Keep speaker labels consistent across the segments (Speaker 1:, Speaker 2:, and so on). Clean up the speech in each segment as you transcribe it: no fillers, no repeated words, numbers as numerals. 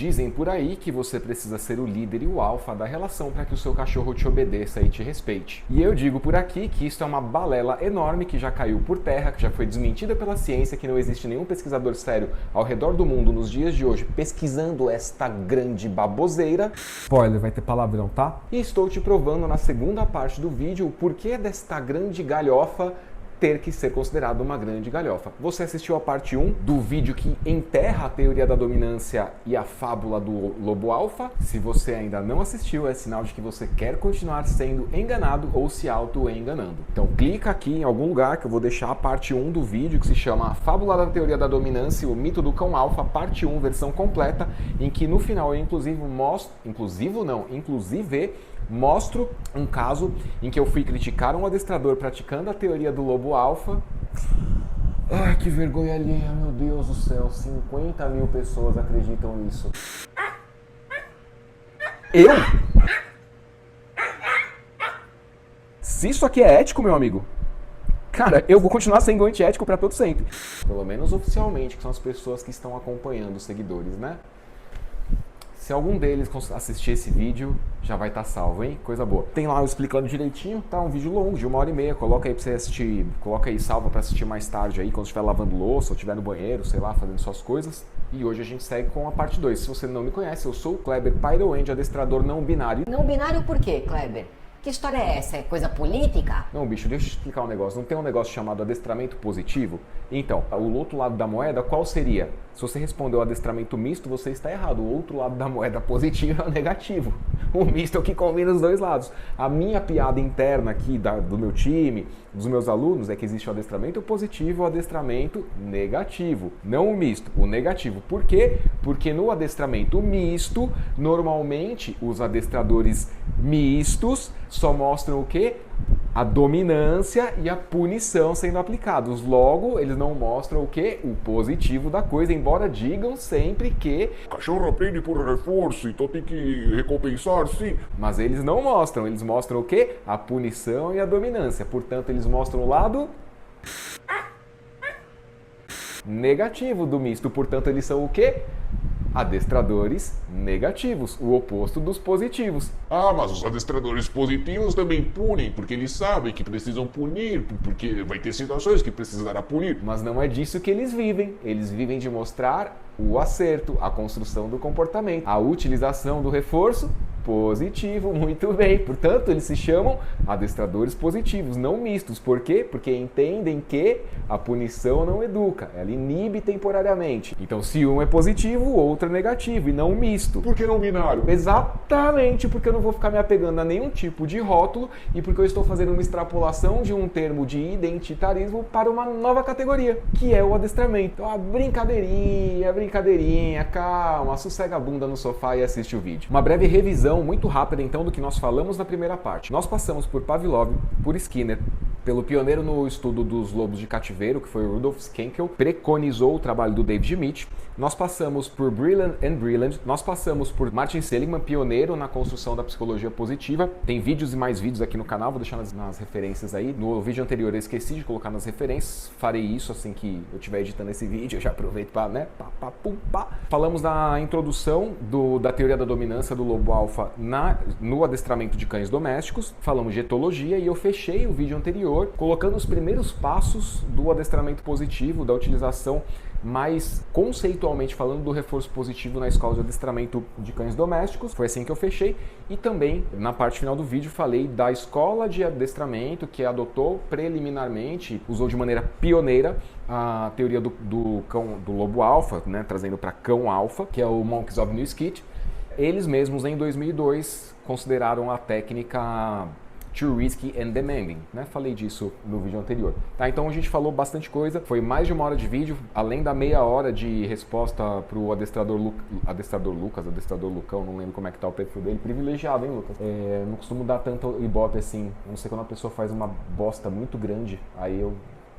Speaker 1: Dizem por aí que você precisa ser o líder e o alfa da relação para que o seu cachorro te obedeça e te respeite. E eu digo por aqui que isso é uma balela enorme que já caiu por terra, que já foi desmentida pela ciência, que não existe nenhum pesquisador sério ao redor do mundo nos dias de hoje pesquisando esta grande baboseira. Spoiler, vai ter palavrão, tá? E estou te provando na segunda parte do vídeo o porquê desta grande galhofa ter que ser considerado uma grande galhofa. Você assistiu a parte 1 do vídeo que enterra a teoria da dominância e a fábula do lobo alfa? Se você ainda não assistiu, é sinal de que você quer continuar sendo enganado ou se auto-enganando. Então clica aqui em algum lugar que eu vou deixar a parte 1 do vídeo que se chama A Fábula da Teoria da Dominância e o Mito do Cão Alfa, parte 1, versão completa, em que no final eu inclusive mostro um caso em que eu fui criticar um adestrador praticando a teoria do lobo alfa. Ai, que vergonha alheia, meu Deus do céu, 50 mil pessoas acreditam nisso. Eu? Se isso aqui é ético, meu amigo, cara, eu vou continuar sendo antiético pra todo sempre. Pelo menos oficialmente, que são as pessoas que estão acompanhando os seguidores, né? Se algum deles assistir esse vídeo, já vai estar salvo, hein? Coisa boa. Tem lá eu explicando direitinho, tá? Um vídeo longo, de 1h30. Coloca aí pra você assistir, coloca aí salva pra assistir mais tarde aí, quando estiver lavando louça ou estiver no banheiro, sei lá, fazendo suas coisas. E hoje a gente segue com a parte 2. Se você não me conhece, eu sou o Kleber Pyroend, adestrador não binário.
Speaker 2: Não binário por quê, Kleber? Que história é essa? É coisa política?
Speaker 1: Não, bicho, deixa eu te explicar um negócio. Não tem um negócio chamado adestramento positivo? Então, o outro lado da moeda, qual seria? Se você respondeu adestramento misto, você está errado. O outro lado da moeda positivo é o negativo. O misto é o que combina os dois lados. A minha piada interna aqui do meu time, dos meus alunos, é que existe o adestramento positivo e o adestramento negativo. Não o misto, o negativo. Por quê? Porque no adestramento misto, normalmente os adestradores mistos só mostram o quê? A dominância e a punição sendo aplicados. Logo, eles não mostram o quê? O positivo da coisa, embora digam sempre que
Speaker 3: o cachorro aprende por reforço, então tem que recompensar, sim.
Speaker 1: Mas eles não mostram, eles mostram o quê? A punição e a dominância. Portanto, eles mostram o lado negativo do misto. Portanto, eles são o quê? Adestradores negativos, o oposto dos positivos.
Speaker 3: Ah, mas os adestradores positivos também punem, porque eles sabem que precisam punir, porque vai ter situações que precisará punir.
Speaker 1: Mas não é disso que eles vivem. Eles vivem de mostrar o acerto, a construção do comportamento, a utilização do reforço positivo, muito bem. Portanto, eles se chamam adestradores positivos, não mistos. Por quê? Porque entendem que a punição não educa, ela inibe temporariamente. Então, se um é positivo, o outro é negativo e não misto.
Speaker 3: Por que não binário?
Speaker 1: Exatamente, porque eu não vou ficar me apegando a nenhum tipo de rótulo e porque eu estou fazendo uma extrapolação de um termo de identitarismo para uma nova categoria, que é o adestramento. Então, brincadeirinha, calma, sossega a bunda no sofá e assiste o vídeo. Uma breve revisão muito rápida então do que nós falamos na primeira parte. Nós passamos por Pavlov, por Skinner, pelo pioneiro no estudo dos lobos de cativeiro, que foi o Rudolf Schenkel, preconizou o trabalho do David Mitch. Nós passamos por Breland and Breland, nós passamos por Martin Seligman, pioneiro na construção da psicologia positiva. Tem vídeos e mais vídeos aqui no canal, vou deixar nas referências aí. No vídeo anterior eu esqueci de colocar nas referências, farei isso assim que eu estiver editando esse vídeo, eu já aproveito para, né, Falamos da introdução da teoria da dominância do lobo alfa no adestramento de cães domésticos, falamos de etologia e eu fechei o vídeo anterior colocando os primeiros passos do adestramento positivo, da utilização mais conceitualmente falando do reforço positivo na escola de adestramento de cães domésticos. Foi assim que eu fechei. E também, na parte final do vídeo, falei da escola de adestramento que adotou preliminarmente, usou de maneira pioneira a teoria do lobo alfa, né, trazendo para cão alfa, que é o Monks of New Skid. Eles mesmos, em 2002, consideraram a técnica Too Risky and Demanding, né? Falei disso no vídeo anterior. Tá, então a gente falou bastante coisa, foi mais de 1 hora de vídeo, além da meia hora de resposta pro adestrador Lucão, não lembro como é que tá o perfil dele, privilegiado, hein, Lucas? Não costumo dar tanto ibope assim, a não ser quando a pessoa faz uma bosta muito grande, aí eu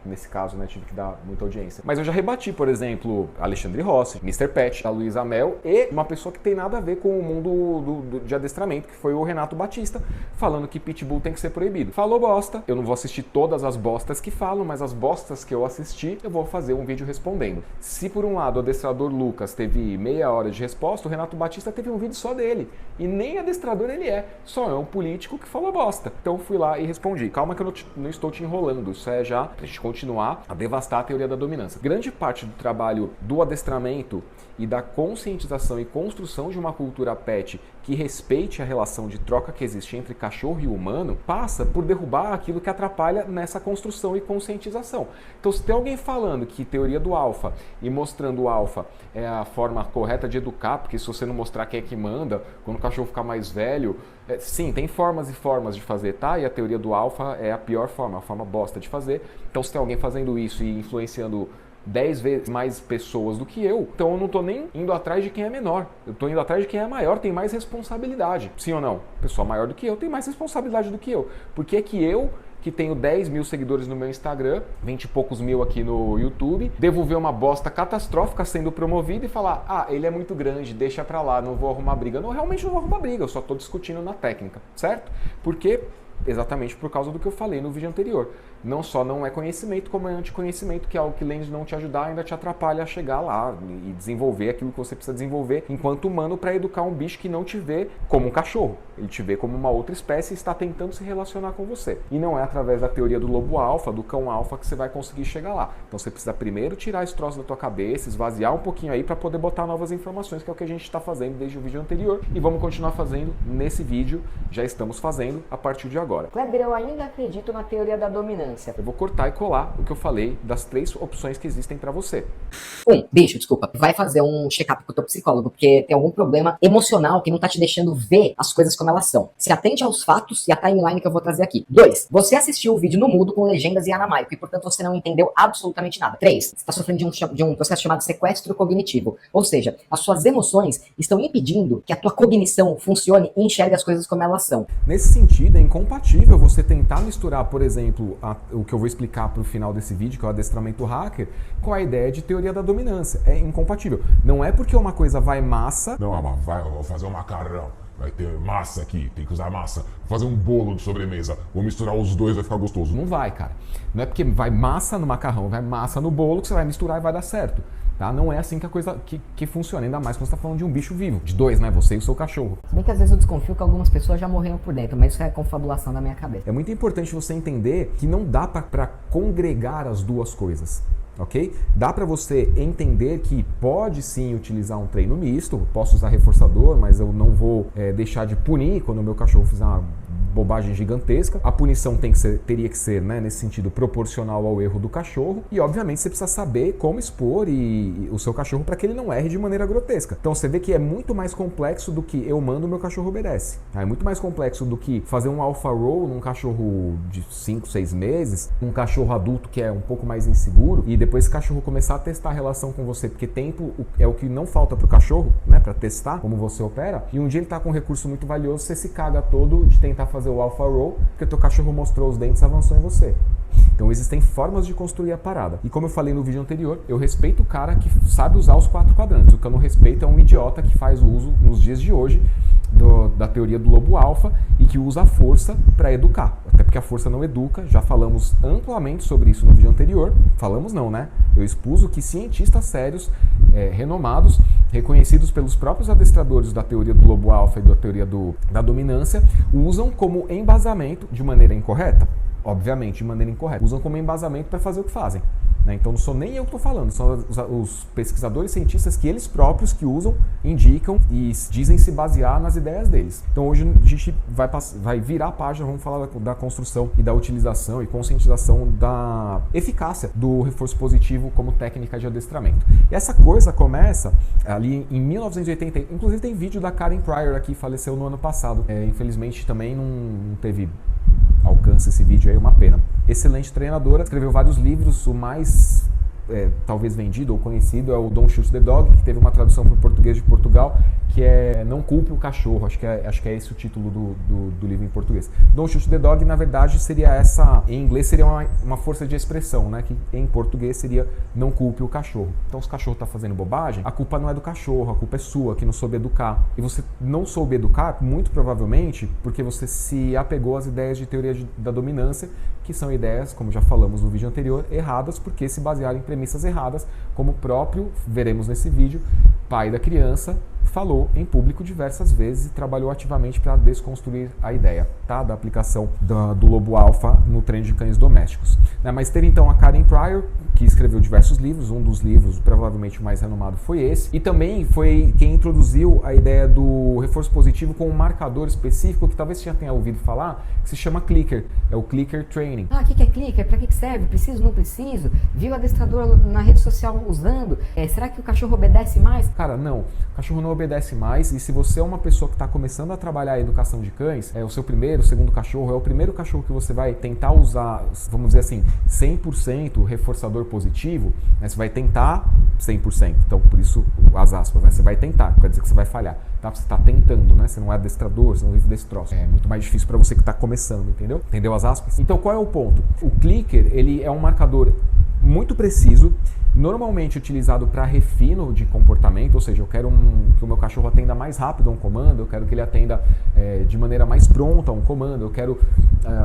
Speaker 1: nesse caso, né, tive que dar muita audiência. Mas eu já rebati, por exemplo, Alexandre Rossi, Mr. Pet, a Luísa Mel e uma pessoa que tem nada a ver com o mundo de adestramento, que foi o Renato Batista, falando que Pitbull tem que ser proibido. Falou bosta, eu não vou assistir todas as bostas que falam, mas as bostas que eu assisti, eu vou fazer um vídeo respondendo. Se por um lado o adestrador Lucas teve meia hora de resposta, o Renato Batista teve um vídeo só dele. E nem adestrador ele é, só é um político que falou bosta. Então fui lá e respondi. Calma que eu não estou te enrolando, isso é já pra gente continuar a devastar a teoria da dominância. Grande parte do trabalho do adestramento e da conscientização e construção de uma cultura pet que respeite a relação de troca que existe entre cachorro e humano passa por derrubar aquilo que atrapalha nessa construção e conscientização. Então, se tem alguém falando que teoria do alfa e mostrando o alfa é a forma correta de educar, porque se você não mostrar quem é que manda, quando o cachorro ficar mais velho, sim, tem formas e formas de fazer, tá? E a teoria do alfa é a pior forma, a forma bosta de fazer. Então, se tem alguém fazendo isso e influenciando 10 vezes mais pessoas do que eu, então eu não tô nem indo atrás de quem é menor, eu tô indo atrás de quem é maior, tem mais responsabilidade. Sim ou não? Pessoa maior do que eu tem mais responsabilidade do que eu. Por que que eu, que tenho 10 mil seguidores no meu Instagram, 20 e poucos mil aqui no YouTube, devo ver uma bosta catastrófica sendo promovida e falar, ah, ele é muito grande, deixa pra lá, não vou arrumar briga. Não, realmente não vou arrumar briga, eu só tô discutindo na técnica, certo? Porque exatamente por causa do que eu falei no vídeo anterior. Não só não é conhecimento, como é anticonhecimento, que é algo que além de não te ajudar, ainda te atrapalha a chegar lá e desenvolver aquilo que você precisa desenvolver enquanto humano para educar um bicho que não te vê como um cachorro. Ele te vê como uma outra espécie e está tentando se relacionar com você. E não é através da teoria do lobo alfa, do cão alfa, que você vai conseguir chegar lá. Então você precisa primeiro tirar esse troço da tua cabeça, esvaziar um pouquinho aí para poder botar novas informações, que é o que a gente está fazendo desde o vídeo anterior. E vamos continuar fazendo nesse vídeo, já estamos fazendo a partir de agora.
Speaker 2: Kleber, eu ainda acredito na teoria da dominância.
Speaker 1: Eu vou cortar e colar o que eu falei das 3 opções que existem para você.
Speaker 2: Bicho, desculpa, vai fazer um check-up com o teu psicólogo, porque tem algum problema emocional que não tá te deixando ver as coisas como elas são. Se atente aos fatos e à timeline que eu vou trazer aqui. 2, você assistiu o vídeo no mudo com legendas e aramaico e, portanto, você não entendeu absolutamente nada. 3, você está sofrendo de um processo chamado sequestro cognitivo. Ou seja, as suas emoções estão impedindo que a tua cognição funcione e enxergue as coisas como elas são.
Speaker 1: Nesse sentido, é incompatível você tentar misturar, por exemplo, o que eu vou explicar para o final desse vídeo, que é o adestramento hacker, com a ideia de teoria da dominância. É incompatível. Não é porque uma coisa vai massa...
Speaker 3: Não, vou fazer um macarrão. Vai ter massa aqui, tem que usar massa. Vou fazer um bolo de sobremesa. Vou misturar os dois, vai ficar gostoso.
Speaker 1: Não vai, cara. Não é porque vai massa no macarrão, vai massa no bolo, que você vai misturar e vai dar certo. Tá? Não é assim que a coisa que funciona, ainda mais quando você está falando de um bicho vivo. De 2, né? Você e o seu cachorro.
Speaker 2: Se bem que às vezes eu desconfio que algumas pessoas já morreram por dentro, mas isso é confabulação da minha cabeça.
Speaker 1: É muito importante você entender que não dá para congregar as duas coisas. Ok? Dá para você entender que pode sim utilizar um treino misto, posso usar reforçador, mas eu não vou deixar de punir quando o meu cachorro fizer uma bobagem gigantesca. A punição teria que ser, né, nesse sentido, proporcional ao erro do cachorro. E, obviamente, você precisa saber como expor o seu cachorro para que ele não erre de maneira grotesca. Então, você vê que é muito mais complexo do que eu mando, o meu cachorro obedece. É muito mais complexo do que fazer um alpha roll num cachorro de 5, 6 meses, um cachorro adulto que é um pouco mais inseguro, e depois esse cachorro começar a testar a relação com você, porque tempo é o que não falta pro cachorro, né, para testar como você opera. E um dia ele tá com um recurso muito valioso, você se caga todo de tentar fazer o alpha roll, porque teu cachorro mostrou os dentes e avançou em você. Então existem formas de construir a parada. E como eu falei no vídeo anterior, eu respeito o cara que sabe usar os 4 quadrantes. O que eu não respeito é um idiota que faz o uso nos dias de hoje da teoria do lobo alfa e que usa a força para educar. Até porque a força não educa, já falamos amplamente sobre isso no vídeo anterior. Falamos não, né? Eu expus o que cientistas sérios, renomados, reconhecidos pelos próprios adestradores da teoria do lobo alfa e da teoria da dominância, usam como embasamento de maneira incorreta. Obviamente, de maneira incorreta. Usam como embasamento para fazer o que fazem. Né? Então não sou nem eu que estou falando, são os pesquisadores cientistas que eles próprios que usam, indicam e dizem se basear nas ideias deles. Então hoje a gente vai virar a página, vamos falar da construção e da utilização e conscientização da eficácia do reforço positivo como técnica de adestramento. E essa coisa começa ali em 1980, inclusive tem vídeo da Karen Pryor aqui, faleceu no ano passado. Infelizmente também não teve alcance esse vídeo aí, uma pena. Excelente treinadora, escreveu vários livros, o mais talvez vendido ou conhecido é o Don't Shoot the Dog, que teve uma tradução para o português de Portugal, que é Não Culpe o Cachorro, acho que é esse o título do livro em português. Don't Shoot the Dog, na verdade, seria essa, em inglês seria uma força de expressão, né, que em português seria Não Culpe o Cachorro. Então, se o cachorro está fazendo bobagem, a culpa não é do cachorro, a culpa é sua, que não soube educar. E você não soube educar, muito provavelmente, porque você se apegou às ideias de teoria da dominância, que são ideias, como já falamos no vídeo anterior, erradas, porque se basearam em premissas erradas, como o próprio, veremos nesse vídeo, pai da criança falou em público diversas vezes e trabalhou ativamente para desconstruir a ideia, tá? Da aplicação do lobo alfa no treino de cães domésticos. Mas teve então a Karen Pryor, que escreveu diversos livros, um dos livros, provavelmente o mais renomado, foi esse, e também foi quem introduziu a ideia do reforço positivo com um marcador específico, que talvez você já tenha ouvido falar, que se chama clicker, é o clicker training.
Speaker 2: Ah, o que é clicker? Para que serve? Preciso, não preciso? Viu o adestrador na rede social usando? Será que o cachorro obedece mais?
Speaker 1: Cara, não. O cachorro não obedece mais, e se você é uma pessoa que está começando a trabalhar a educação de cães, é o seu primeiro, segundo cachorro, é o primeiro cachorro que você vai tentar usar, vamos dizer assim, 100% reforçador positivo, né? Você vai tentar 100%, então por isso as aspas, né? Você vai tentar, quer dizer que você vai falhar, tá? Você está tentando, né? Você não é adestrador, você não vive desse troço. É muito mais difícil para você que está começando, entendeu? Entendeu as aspas? Então qual é o ponto? O clicker, ele é um marcador muito preciso, normalmente utilizado para refino de comportamento, ou seja, eu quero que o meu cachorro atenda mais rápido a um comando, eu quero que ele atenda de maneira mais pronta a um comando, eu quero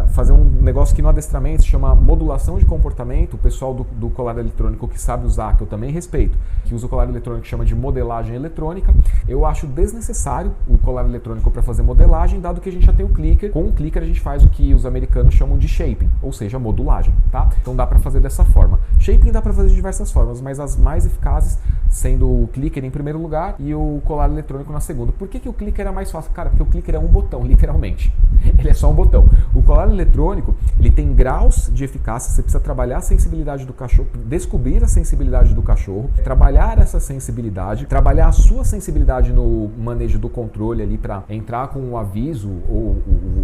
Speaker 1: fazer um negócio que no adestramento se chama modulação de comportamento. O pessoal do colar eletrônico que sabe usar, que eu também respeito, que usa o colar eletrônico, chama de modelagem eletrônica. Eu acho desnecessário o colar eletrônico para fazer modelagem, dado que a gente já tem o clicker. Com o clicker a gente faz o que os americanos chamam de shaping, ou seja, modulagem, tá? Então dá para fazer dessa forma. Shaping dá para fazer de diversas formas, mas as mais eficazes sendo o clicker em primeiro lugar e o colar eletrônico na segunda. Por que o clicker é mais fácil? Cara, porque o clicker é um botão, literalmente. Ele é só um botão. O colar eletrônico, ele tem graus de eficácia, você precisa trabalhar a sensibilidade do cachorro, descobrir a sensibilidade do cachorro, trabalhar essa sensibilidade, trabalhar a sua sensibilidade no manejo do controle ali para entrar com o aviso ou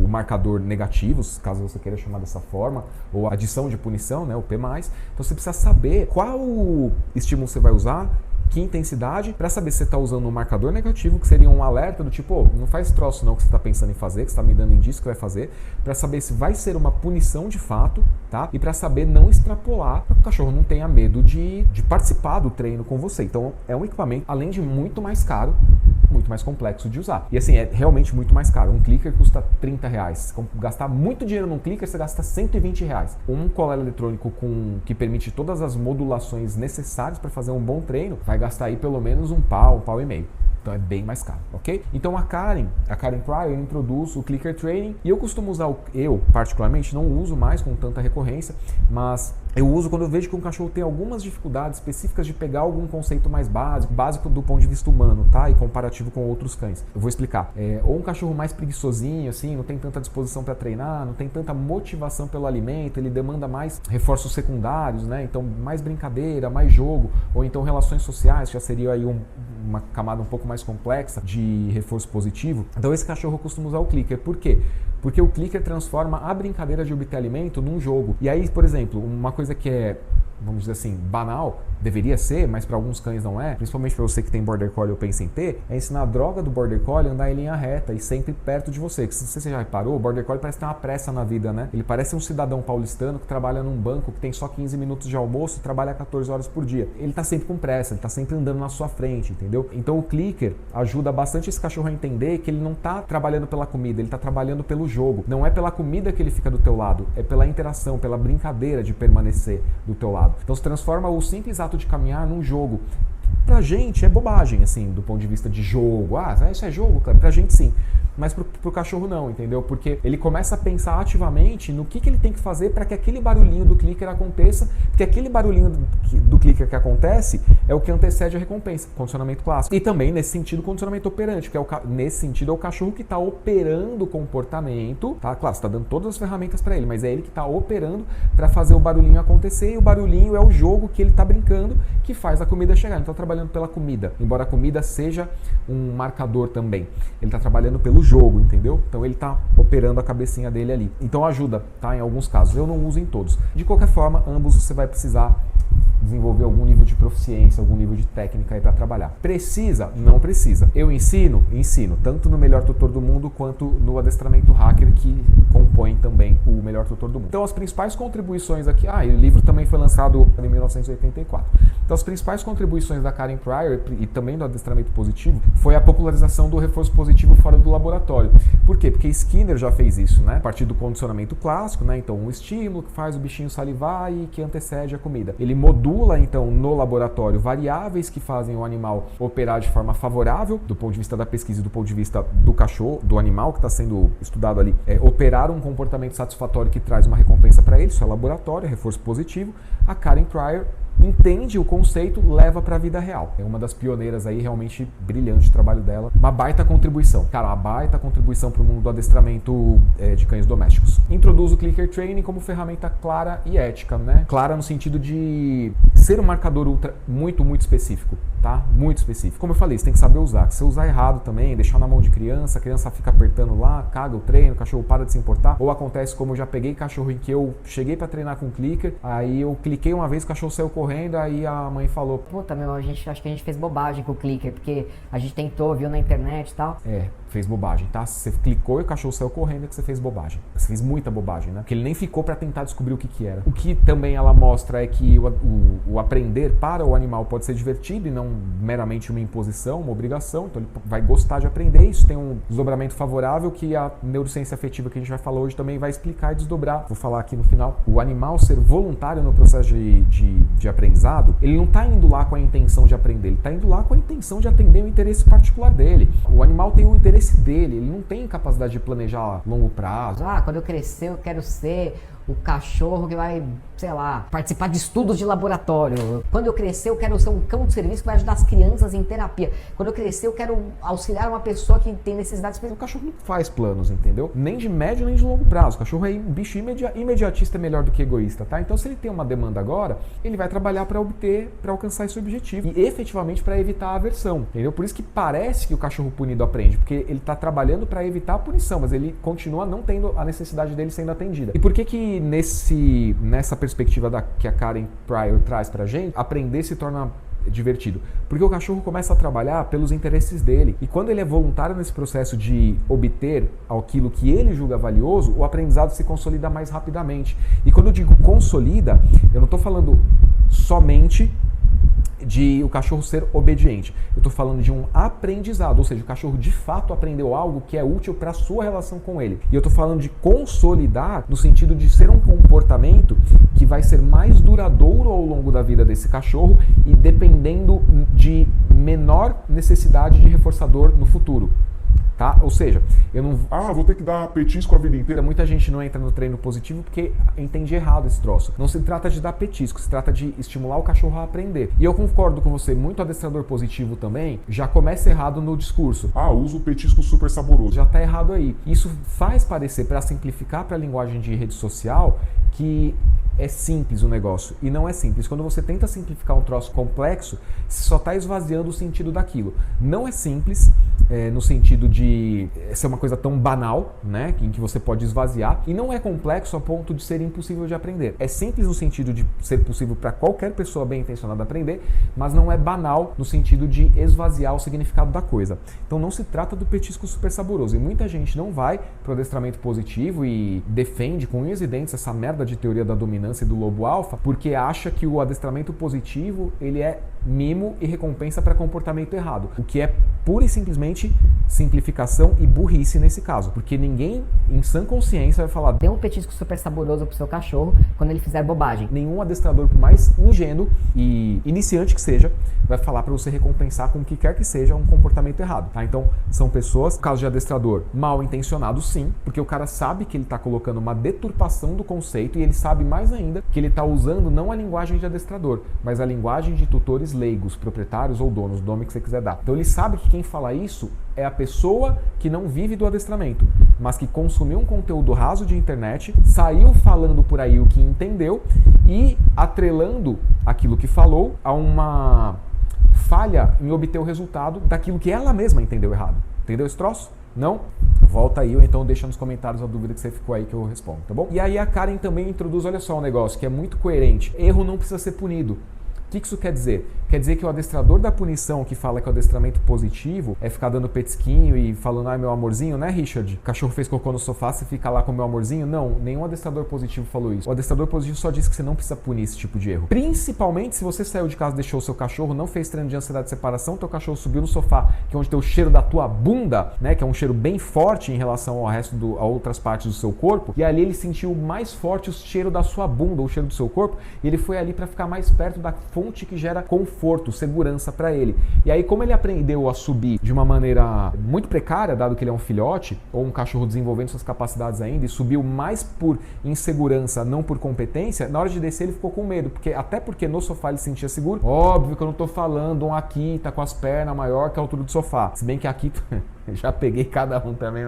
Speaker 1: o marcador negativos, caso você queira chamar dessa forma, ou a adição de punição, né, o P+. Então você precisa saber qual estímulo você vai usar, que intensidade, para saber se você está usando um marcador negativo, que seria um alerta do tipo, não faz troço não que você está pensando em fazer, que você está me dando indício que vai fazer, para saber se vai ser uma punição de fato, tá? E para saber não extrapolar, para que o cachorro não tenha medo de participar do treino com você. Então é um equipamento, além de muito mais caro, muito mais complexo de usar. E assim, é realmente muito mais caro. Um clicker custa R$30. Se gastar muito dinheiro num clicker, você gasta R$120. Um colar eletrônico que permite todas as modulações necessárias para fazer um bom treino, vai gastar aí pelo menos um pau e meio. Então é bem mais caro, ok? Então a Karen Pryor introduz o Clicker Training e eu costumo usar, eu particularmente não uso mais com tanta recorrência, mas eu uso quando eu vejo que um cachorro tem algumas dificuldades específicas de pegar algum conceito mais básico do ponto de vista humano, tá? E comparativo com outros cães. Eu vou explicar. Ou um cachorro mais preguiçosinho, assim, não tem tanta disposição para treinar, não tem tanta motivação pelo alimento, ele demanda mais reforços secundários, né? Então mais brincadeira, mais jogo, ou então relações sociais, já seria aí uma camada um pouco mais complexa de reforço positivo. Então esse cachorro costuma usar o clicker. Por quê? Porque o clicker transforma a brincadeira de obter alimento num jogo. E aí, por exemplo, uma coisa que é, vamos dizer assim, banal, deveria ser, mas para alguns cães não é, principalmente para você que tem Border Collie ou pensa em ter, é ensinar a droga do Border Collie a andar em linha reta e sempre perto de você. Que se você já reparou, o Border Collie parece ter uma pressa na vida, né? Ele parece um cidadão paulistano que trabalha num banco que tem só 15 minutos de almoço e trabalha 14 horas por dia. Ele tá sempre com pressa, ele tá sempre andando na sua frente, entendeu? Então o clicker ajuda bastante esse cachorro a entender que ele não tá trabalhando pela comida, ele tá trabalhando pelo jogo. Não é pela comida que ele fica do teu lado, é pela interação, pela brincadeira de permanecer do teu lado. Então se transforma o simples ato de caminhar num jogo. Pra gente é bobagem, assim, do ponto de vista de jogo. Ah, isso é jogo, cara? Pra gente sim. Mas pro cachorro não, entendeu? Porque ele começa a pensar ativamente no que ele tem que fazer para que aquele barulhinho do clicker aconteça, porque aquele barulhinho do clicker que acontece é o que antecede a recompensa, condicionamento clássico. E também, nesse sentido, condicionamento operante, que nesse sentido é o cachorro que está operando o comportamento, tá? Claro, você está dando todas as ferramentas para ele, mas é ele que está operando para fazer o barulhinho acontecer, e o barulhinho é o jogo que ele está brincando, que faz a comida chegar. Ele está trabalhando pela comida, embora a comida seja um marcador também. Ele está trabalhando pelo jogo, entendeu? Então ele tá operando a cabecinha dele ali. Então ajuda, tá? Em alguns casos. Eu não uso em todos. De qualquer forma, ambos você vai precisar desenvolver algum nível de proficiência, algum nível de técnica aí para trabalhar. Precisa? Não precisa. Eu ensino? Ensino, tanto no Melhor Tutor do Mundo quanto no Adestramento Hacker, que compõe também o Melhor Tutor do Mundo. Então as principais contribuições aqui, e o livro também foi lançado em 1984. Então as principais contribuições da Karen Pryor e também do adestramento positivo foi a popularização do reforço positivo fora do laboratório. Por quê? Porque Skinner já fez isso, né? A partir do condicionamento clássico, né? Então um estímulo que faz o bichinho salivar e que antecede a comida. Ele modula então no laboratório variáveis que fazem o animal operar de forma favorável do ponto de vista da pesquisa e do ponto de vista do cachorro, do animal que está sendo estudado ali, operar um comportamento satisfatório que traz uma recompensa para ele. Isso é laboratório, reforço positivo. A Karen Pryor entende o conceito, leva para a vida real. É uma das pioneiras aí, realmente brilhante o trabalho dela. Uma baita contribuição. Cara, uma baita contribuição para o mundo do adestramento de cães domésticos. Introduz o Clicker Training como ferramenta clara e ética, né? Clara no sentido de ser um marcador muito específico, tá? Muito específico. Como eu falei, você tem que saber usar. Se você usar errado também, deixar na mão de criança, a criança fica apertando lá, caga o treino, o cachorro para de se importar. Ou acontece como eu já peguei cachorro em que eu cheguei para treinar com clicker, aí eu cliquei uma vez, o cachorro saiu correndo, aí a mãe falou:
Speaker 2: puta, meu, acho que a gente fez bobagem com o clicker, porque a gente tentou, viu na internet e tal.
Speaker 1: Fez bobagem, tá? Você clicou e o cachorro saiu correndo, é que você fez bobagem. Você fez muita bobagem, né? Porque ele nem ficou para tentar descobrir o que era. O que também ela mostra é que o aprender para o animal pode ser divertido e não meramente uma imposição, uma obrigação. Então ele vai gostar de aprender. Isso tem um desdobramento favorável que a neurociência afetiva que a gente vai falar hoje também vai explicar e desdobrar. Vou falar aqui no final. O animal ser voluntário no processo de aprendizado, ele não está indo lá com a intenção de aprender, ele está indo lá com a intenção de atender o interesse particular dele. O animal tem o interesse dele, ele não tem capacidade de planejar a longo prazo.
Speaker 2: Quando eu crescer eu quero ser o cachorro que vai, sei lá, participar de estudos de laboratório. Quando eu crescer eu quero ser um cão de serviço que vai ajudar as crianças em terapia. Quando eu crescer eu quero auxiliar uma pessoa que tem necessidades específicas.
Speaker 1: O cachorro não faz planos, entendeu? Nem de médio nem de longo prazo. O cachorro é um bicho imediatista, é melhor do que egoísta, tá? Então se ele tem uma demanda agora, ele vai trabalhar para alcançar esse objetivo e efetivamente para evitar a aversão, entendeu? Por isso que parece que o cachorro punido aprende, porque ele está trabalhando para evitar a punição, mas ele continua não tendo a necessidade dele sendo atendida. E por que nessa perspectiva que a Karen Pryor traz pra gente, aprender se torna divertido? Porque o cachorro começa a trabalhar pelos interesses dele. E quando ele é voluntário nesse processo de obter aquilo que ele julga valioso, o aprendizado se consolida mais rapidamente. E quando eu digo consolida, eu não estou falando somente de o cachorro ser obediente. Eu estou falando de um aprendizado, ou seja, o cachorro de fato aprendeu algo que é útil para a sua relação com ele. E eu estou falando de consolidar no sentido de ser um comportamento que vai ser mais duradouro ao longo da vida desse cachorro e dependendo de menor necessidade de reforçador no futuro. Tá? Ou seja, eu não...
Speaker 3: vou ter que dar petisco a vida inteira.
Speaker 1: Muita gente não entra no treino positivo porque entende errado esse troço. Não se trata de dar petisco, se trata de estimular o cachorro a aprender. E eu concordo com você, muito adestrador positivo também já começa errado no discurso.
Speaker 3: Usa o petisco super saboroso.
Speaker 1: Já tá errado aí. Isso faz parecer, para simplificar para a linguagem de rede social, que é simples o negócio. E não é simples. Quando você tenta simplificar um troço complexo, você só está esvaziando o sentido daquilo. Não é simples no sentido de ser uma coisa tão banal, né, em que você pode esvaziar. E não é complexo a ponto de ser impossível de aprender. É simples no sentido de ser possível para qualquer pessoa bem intencionada aprender, mas não é banal no sentido de esvaziar o significado da coisa. Então não se trata do petisco super saboroso. E muita gente não vai para o adestramento positivo e defende com unhas e dentes essa merda de teoria da dominância e do lobo alfa, porque acha que o adestramento positivo ele é mimo e recompensa para comportamento errado, o que é pura e simplesmente simplificação e burrice nesse caso, porque ninguém em sã consciência vai falar:
Speaker 2: dê um petisco super saboroso pro seu cachorro quando ele fizer bobagem.
Speaker 1: Nenhum adestrador, por mais ingênuo e iniciante que seja, vai falar para você recompensar com o que quer que seja um comportamento errado, tá? Então são pessoas, no caso de adestrador, mal intencionado sim, porque o cara sabe que ele está colocando uma deturpação do conceito e ele sabe mais ainda que ele está usando não a linguagem de adestrador, mas a linguagem de tutores leigos, proprietários ou donos, o nome que você quiser dar. Então ele sabe que quem fala isso é a pessoa que não vive do adestramento, mas que consumiu um conteúdo raso de internet, saiu falando por aí o que entendeu e atrelando aquilo que falou a uma falha em obter o resultado daquilo que ela mesma entendeu errado. Entendeu esse troço? Não? Volta aí ou então deixa nos comentários a dúvida que você ficou aí que eu respondo, tá bom? E aí a Karen também introduz, olha só, um negócio que é muito coerente. Erro não precisa ser punido. que isso quer dizer? Quer dizer que o adestrador da punição que fala que o adestramento positivo é ficar dando petisquinho e falando, ai meu amorzinho, né, Richard? O cachorro fez cocô no sofá, você fica lá com o meu amorzinho? Não, nenhum adestrador positivo falou isso. O adestrador positivo só disse que você não precisa punir esse tipo de erro. Principalmente se você saiu de casa, deixou o seu cachorro, não fez treino de ansiedade de separação, teu cachorro subiu no sofá, que é onde tem o cheiro da tua bunda, né, que é um cheiro bem forte em relação ao resto a outras partes do seu corpo, e ali ele sentiu mais forte o cheiro da sua bunda, o cheiro do seu corpo, e ele foi ali para ficar mais perto da fonte que gera conforto, segurança para ele. E aí, como ele aprendeu a subir de uma maneira muito precária, dado que ele é um filhote, ou um cachorro desenvolvendo suas capacidades ainda, e subiu mais por insegurança, não por competência, na hora de descer ele ficou com medo, até porque no sofá ele se sentia seguro. Óbvio que eu não tô falando um aqui, tá com as pernas maior que a altura do sofá, se bem que aqui já peguei cada um também,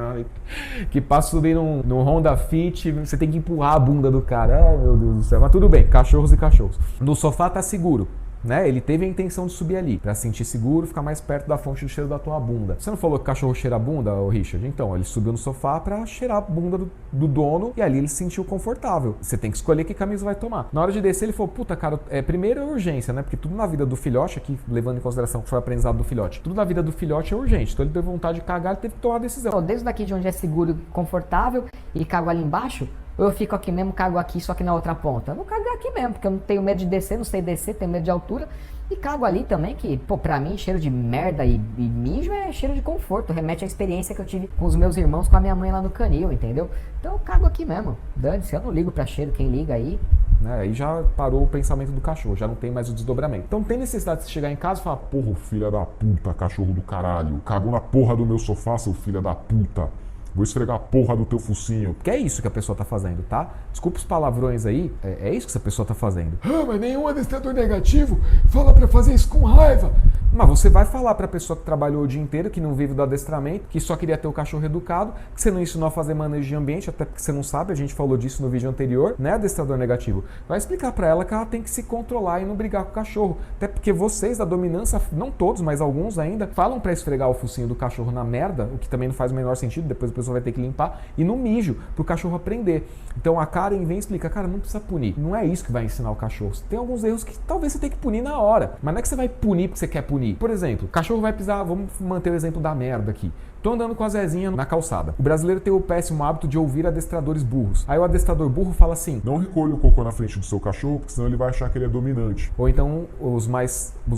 Speaker 1: que para subir num Honda Fit, você tem que empurrar a bunda do cara. Ai, meu Deus do céu. Mas tudo bem, cachorros e cachorros. No sofá tá seguro, né? Ele teve a intenção de subir ali, para sentir seguro, ficar mais perto da fonte do cheiro da tua bunda. Você não falou que cachorro cheira a bunda, Richard? Então, ele subiu no sofá para cheirar a bunda do dono e ali ele se sentiu confortável. Você tem que escolher que caminho você vai tomar. Na hora de descer, ele falou, puta, cara, primeiro é urgência, né? Porque tudo na vida do filhote, aqui levando em consideração que foi o aprendizado do filhote, tudo na vida do filhote é urgente. Então ele teve vontade de cagar, ele teve que tomar a decisão.
Speaker 2: Então, desde daqui de onde é seguro e confortável e cago ali embaixo, ou eu fico aqui mesmo, cago aqui, só que na outra ponta? Eu vou cagar aqui mesmo, porque eu não tenho medo de descer, não sei descer, tenho medo de altura. E cago ali também, que, pô, pra mim, cheiro de merda e mijo é cheiro de conforto. Remete à experiência que eu tive com os meus irmãos, com a minha mãe lá no canil, entendeu? Então eu cago aqui mesmo. Dane-se, eu não ligo pra cheiro, quem liga aí.
Speaker 1: Aí já parou o pensamento do cachorro, já não tem mais o desdobramento. Então tem necessidade de você chegar em casa e falar,
Speaker 3: porra, filha da puta, cachorro do caralho, cagou na porra do meu sofá, seu filho da puta. Vou esfregar a porra do teu focinho.
Speaker 1: Que é isso que a pessoa tá fazendo, tá? Desculpa os palavrões aí, é isso que essa pessoa tá fazendo.
Speaker 4: Ah, mas nenhum adestrador negativo fala pra fazer isso com raiva.
Speaker 1: Mas você vai falar pra pessoa que trabalhou o dia inteiro, que não vive do adestramento, que só queria ter o cachorro educado, que você não ensinou a fazer manejo de ambiente, até porque você não sabe, a gente falou disso no vídeo anterior, né, adestrador negativo? Vai explicar pra ela que ela tem que se controlar e não brigar com o cachorro. Até porque vocês da dominância, não todos, mas alguns ainda, falam pra esfregar o focinho do cachorro na merda, o que também não faz o menor sentido, depois a pessoa vai ter que limpar, e no mijo, pro cachorro aprender. Então a Karen vem e explica, cara, não precisa punir. Não é isso que vai ensinar o cachorro. Tem alguns erros que talvez você tenha que punir na hora, mas não é que você vai punir porque você quer punir. Por exemplo, o cachorro vai pisar, vamos manter o exemplo da merda aqui. Tô andando com a Zezinha na calçada. O brasileiro tem o péssimo hábito de ouvir adestradores burros. Aí o adestrador burro fala assim,
Speaker 3: não recolha o cocô na frente do seu cachorro, porque senão ele vai achar que ele é dominante.
Speaker 1: Ou então os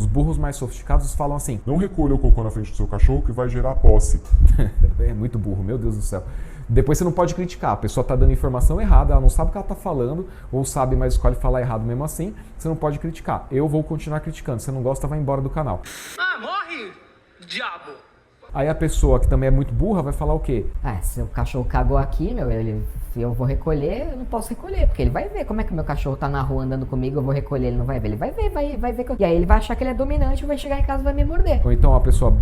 Speaker 1: burros mais sofisticados falam assim,
Speaker 3: não recolha o cocô na frente do seu cachorro, que vai gerar posse.
Speaker 1: É muito burro, meu Deus do céu. Depois você não pode criticar, a pessoa está dando informação errada, ela não sabe o que ela está falando, ou sabe, mas escolhe falar errado mesmo assim, você não pode criticar. Eu vou continuar criticando, se você não gosta, vai embora do canal.
Speaker 5: Ah, morre, diabo!
Speaker 1: Aí a pessoa que também é muito burra vai falar o quê?
Speaker 2: Ah, se o cachorro cagou aqui, eu vou recolher, eu não posso recolher, porque ele vai ver como é que o meu cachorro tá na rua andando comigo, eu vou recolher, ele não vai ver, ele vai ver que eu... E aí ele vai achar que ele é dominante, vai chegar em casa e vai me morder.
Speaker 1: Ou então a pessoa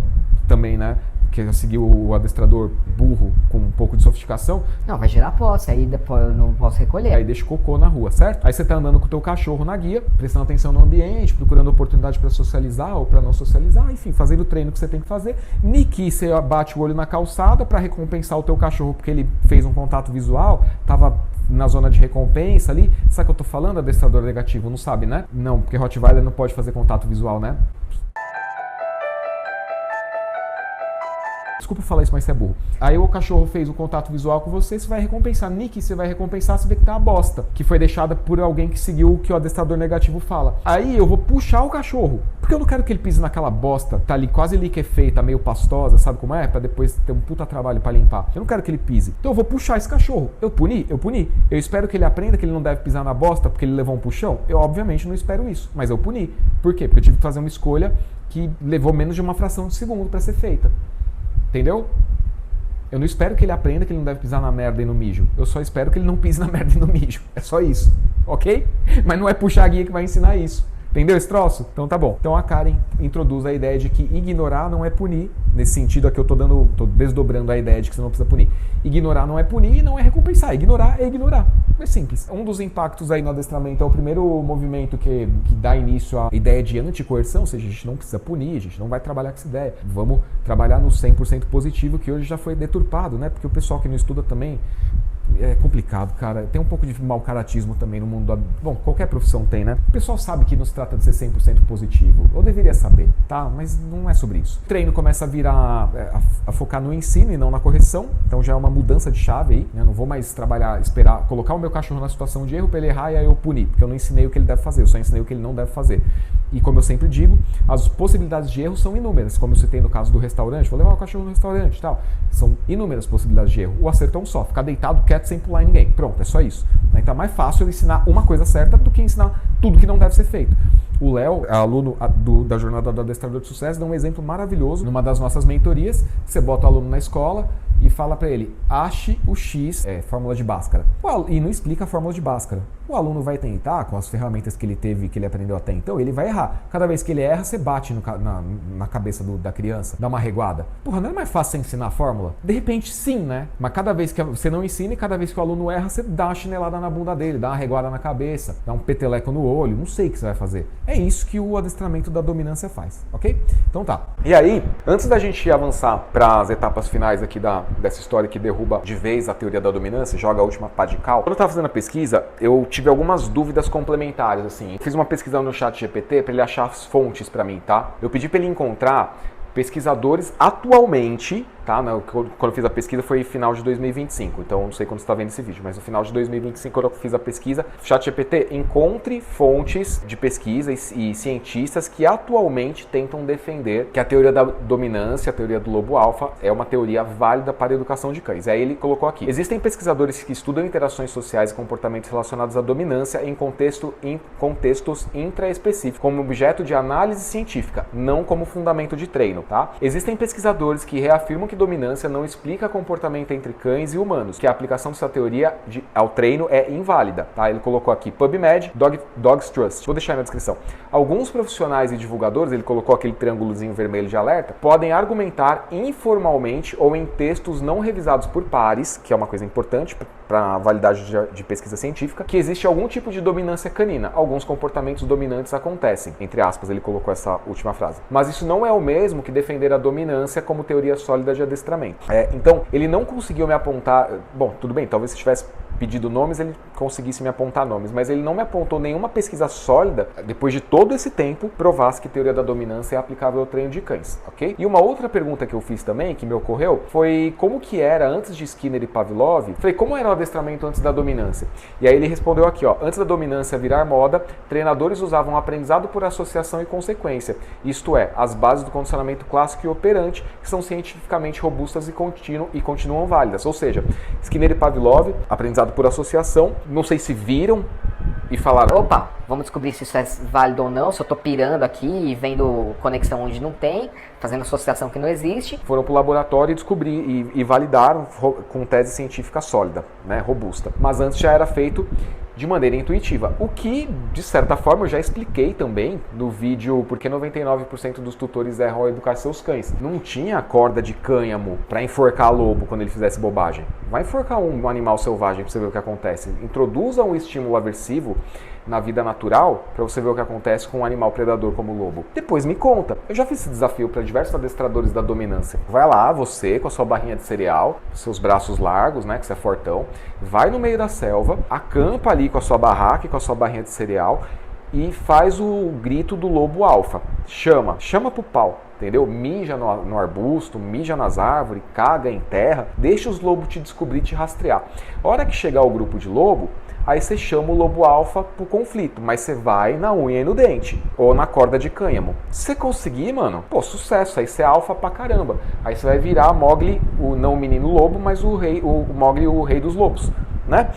Speaker 1: também, né, que seguiu o adestrador burro com um pouco de sofisticação.
Speaker 2: Não, vai gerar posse, aí depois eu não posso recolher.
Speaker 1: Aí deixa cocô na rua, certo? Aí você tá andando com o teu cachorro na guia, prestando atenção no ambiente, procurando oportunidade para socializar ou para não socializar, enfim, fazendo o treino que você tem que fazer. Niki, você bate o olho na calçada para recompensar o teu cachorro porque ele fez um contato visual, tava na zona de recompensa ali. Sabe o que eu tô falando, adestrador negativo? Não sabe, né? Não, porque Rottweiler não pode fazer contato visual, né? Desculpa falar isso, mas você é burro. Aí o cachorro fez o contato visual com você vai recompensar. Nick, você vai recompensar, você vê que tá uma bosta, que foi deixada por alguém que seguiu o que o adestrador negativo fala. Aí eu vou puxar o cachorro, porque eu não quero que ele pise naquela bosta, tá ali quase liquefeita, meio pastosa, sabe como é? Pra depois ter um puta trabalho pra limpar. Eu não quero que ele pise. Então eu vou puxar esse cachorro. Eu puni. Eu espero que ele aprenda que ele não deve pisar na bosta porque ele levou um puxão. Eu obviamente não espero isso, mas eu puni. Por quê? Porque eu tive que fazer uma escolha que levou menos de uma fração de segundo pra ser feita. Entendeu? Eu não espero que ele aprenda que ele não deve pisar na merda e no mijo. Eu só espero que ele não pise na merda e no mijo. É só isso, ok? Mas não é puxar a guia que vai ensinar isso. Entendeu esse troço? Então tá bom. Então a Karen introduz a ideia de que ignorar não é punir. Nesse sentido aqui eu tô desdobrando a ideia de que você não precisa punir. Ignorar não é punir e não é recompensar. Ignorar é ignorar. É simples. Um dos impactos aí no adestramento é o primeiro movimento que dá início à ideia de anticoerção, ou seja, a gente não precisa punir, a gente não vai trabalhar com essa ideia. Vamos trabalhar no 100% positivo, que hoje já foi deturpado, né? Porque o pessoal que não estuda também é complicado, cara. Tem um pouco de mau caratismo também no mundo Bom, qualquer profissão tem, né? O pessoal sabe que não se trata de ser 100% positivo. Eu deveria saber, tá? Mas não é sobre isso. O treino começa a virar... a focar no ensino e não na correção. Então já é uma mudança de chave aí, né? Não vou mais trabalhar, esperar, colocar o meu cachorro na situação de erro pra ele errar e aí eu punir. Porque eu não ensinei o que ele deve fazer, eu só ensinei o que ele não deve fazer. E como eu sempre digo, as possibilidades de erro são inúmeras. Como eu citei no caso do restaurante, vou levar o cachorro no restaurante e tal. São inúmeras possibilidades de erro. O acerto é um só, ficar deitado, quieto, sem pular em ninguém. Pronto, é só isso. Então é mais fácil eu ensinar uma coisa certa do que ensinar tudo que não deve ser feito. O Léo, aluno da jornada do adestrador de sucesso, dá um exemplo maravilhoso numa das nossas mentorias. Você bota o aluno na escola e fala para ele, ache o X, fórmula de Bhaskara. E não explica a fórmula de Bhaskara. O aluno vai tentar, com as ferramentas que ele teve, que ele aprendeu até então, ele vai errar. Cada vez que ele erra, você bate na cabeça da criança, dá uma reguada. Porra, não é mais fácil você ensinar a fórmula? De repente, sim, né? Mas cada vez que você não ensina e cada vez que o aluno erra, você dá uma chinelada na bunda dele, dá uma reguada na cabeça, dá um peteleco no olho, não sei o que você vai fazer. É isso que o adestramento da dominância faz, ok? Então tá. E aí, antes da gente avançar para as etapas finais aqui dessa história que derruba de vez a teoria da dominância, joga a última pá de cal, quando eu estava fazendo a pesquisa, eu tive algumas dúvidas complementares, assim. Fiz uma pesquisa no ChatGPT para ele achar as fontes para mim, tá? Eu pedi para ele encontrar pesquisadores atualmente, tá? Quando eu fiz a pesquisa foi final de 2025, então não sei quando você está vendo esse vídeo, mas no final de 2025, quando eu fiz a pesquisa, ChatGPT, encontre fontes de pesquisa e cientistas que atualmente tentam defender que a teoria da dominância, a teoria do lobo alfa, é uma teoria válida para a educação de cães. Aí ele colocou aqui, existem pesquisadores que estudam interações sociais e comportamentos relacionados à dominância em contextos intraespecíficos, como objeto de análise científica, não como fundamento de treino. Tá? Existem pesquisadores que reafirmam que dominância não explica comportamento entre cães e humanos, que a aplicação dessa teoria ao treino é inválida. Tá? Ele colocou aqui PubMed, Dogs Trust. Vou deixar aí na descrição. Alguns profissionais e divulgadores, ele colocou aquele triângulozinho vermelho de alerta, podem argumentar informalmente ou em textos não revisados por pares, que é uma coisa importante para a validade de pesquisa científica, que existe algum tipo de dominância canina. Alguns comportamentos dominantes acontecem. Entre aspas, ele colocou essa última frase. Mas isso não é o mesmo que defender a dominância como teoria sólida de adestramento. Então, ele não conseguiu me apontar... Bom, tudo bem, talvez se tivesse pedido nomes, ele conseguisse me apontar nomes, mas ele não me apontou nenhuma pesquisa sólida, depois de todo esse tempo, provasse que a teoria da dominância é aplicável ao treino de cães, ok? E uma outra pergunta que eu fiz também, que me ocorreu, foi como que era antes de Skinner e Pavlov, falei, como era o adestramento antes da dominância? E aí ele respondeu aqui, ó, antes da dominância virar moda, treinadores usavam aprendizado por associação e consequência, isto é, as bases do condicionamento clássico e operante, que são cientificamente robustas e continuam válidas, ou seja, Skinner e Pavlov, aprendizado por associação, não sei se viram e falaram...
Speaker 2: Opa, vamos descobrir se isso é válido ou não, se eu tô pirando aqui e vendo conexão onde não tem, fazendo associação que não existe.
Speaker 1: Foram pro laboratório e descobrir e validaram com tese científica sólida, né, robusta. Mas antes já era feito de maneira intuitiva, o que, de certa forma, eu já expliquei também no vídeo Por que 99% dos tutores erram ao educar seus cães. Não tinha corda de cânhamo para enforcar lobo quando ele fizesse bobagem. Vai enforcar um animal selvagem para você ver o que acontece. Introduza um estímulo aversivo na vida natural para você ver o que acontece com um animal predador como o lobo. Depois me conta. Eu já fiz esse desafio para diversos adestradores da dominância. Vai lá, você com a sua barrinha de cereal, seus braços largos, né, que você é fortão, vai no meio da selva, acampa ali com a sua barraca e com a sua barrinha de cereal e faz o grito do lobo alfa. Chama pro pau. Entendeu? Mija no arbusto, mija nas árvores, caga em terra, deixa os lobos te descobrir e te rastrear. A hora que chegar o grupo de lobo, aí você chama o lobo alfa pro conflito, mas você vai na unha e no dente, ou na corda de cânhamo. Se você conseguir, mano, pô, sucesso, aí você é alfa pra caramba. Aí você vai virar Mowgli, não o menino lobo, mas o Mowgli, o rei dos lobos, né?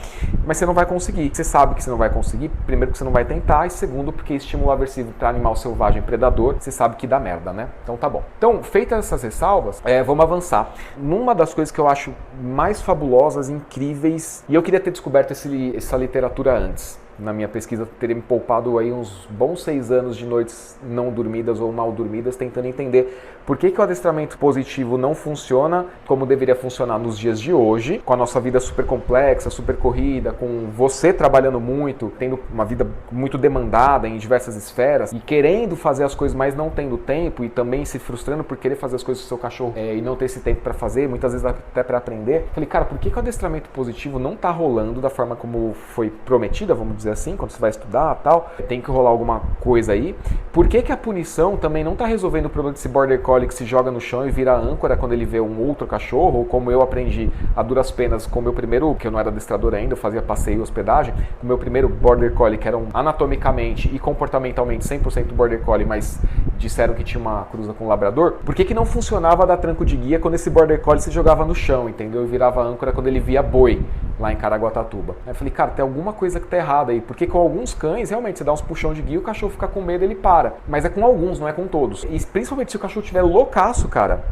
Speaker 1: Mas você não vai conseguir. Você sabe que você não vai conseguir, primeiro que você não vai tentar, e segundo porque estímulo aversivo para animal selvagem predador, você sabe que dá merda, né? Então tá bom. Então, feitas essas ressalvas, vamos avançar. Numa das coisas que eu acho mais fabulosas, incríveis, e eu queria ter descoberto essa literatura antes, na minha pesquisa, teria me poupado aí uns bons 6 anos de noites não dormidas ou mal dormidas, tentando entender por que o adestramento positivo não funciona como deveria funcionar nos dias de hoje, com a nossa vida super complexa, super corrida, com você trabalhando muito, tendo uma vida muito demandada em diversas esferas e querendo fazer as coisas, mas não tendo tempo e também se frustrando por querer fazer as coisas do seu cachorro e não ter esse tempo para fazer, muitas vezes até para aprender. Falei, cara, por que o adestramento positivo não tá rolando da forma como foi prometida, vamos dizer assim, quando você vai estudar e tal? Tem que rolar alguma coisa aí. Por que a punição também não tá resolvendo o problema desse Border Collie que se joga no chão e vira âncora quando ele vê um outro cachorro, ou como eu aprendi a duras penas com o meu primeiro, que eu não era adestrador ainda, eu fazia passeio e hospedagem, com o meu primeiro Border Collie, que era anatomicamente e comportamentalmente 100% Border Collie, mas disseram que tinha uma cruza com um labrador. Por que não funcionava dar tranco de guia quando esse Border Collie se jogava no chão, entendeu? E virava âncora quando ele via boi lá em Caraguatatuba. Aí eu falei, cara, tem alguma coisa que tá errada aí, porque com alguns cães, realmente, você dá uns puxão de guia, o cachorro fica com medo, ele para. Mas é com alguns, não é com todos. E principalmente se o cachorro tiver loucaço, cara,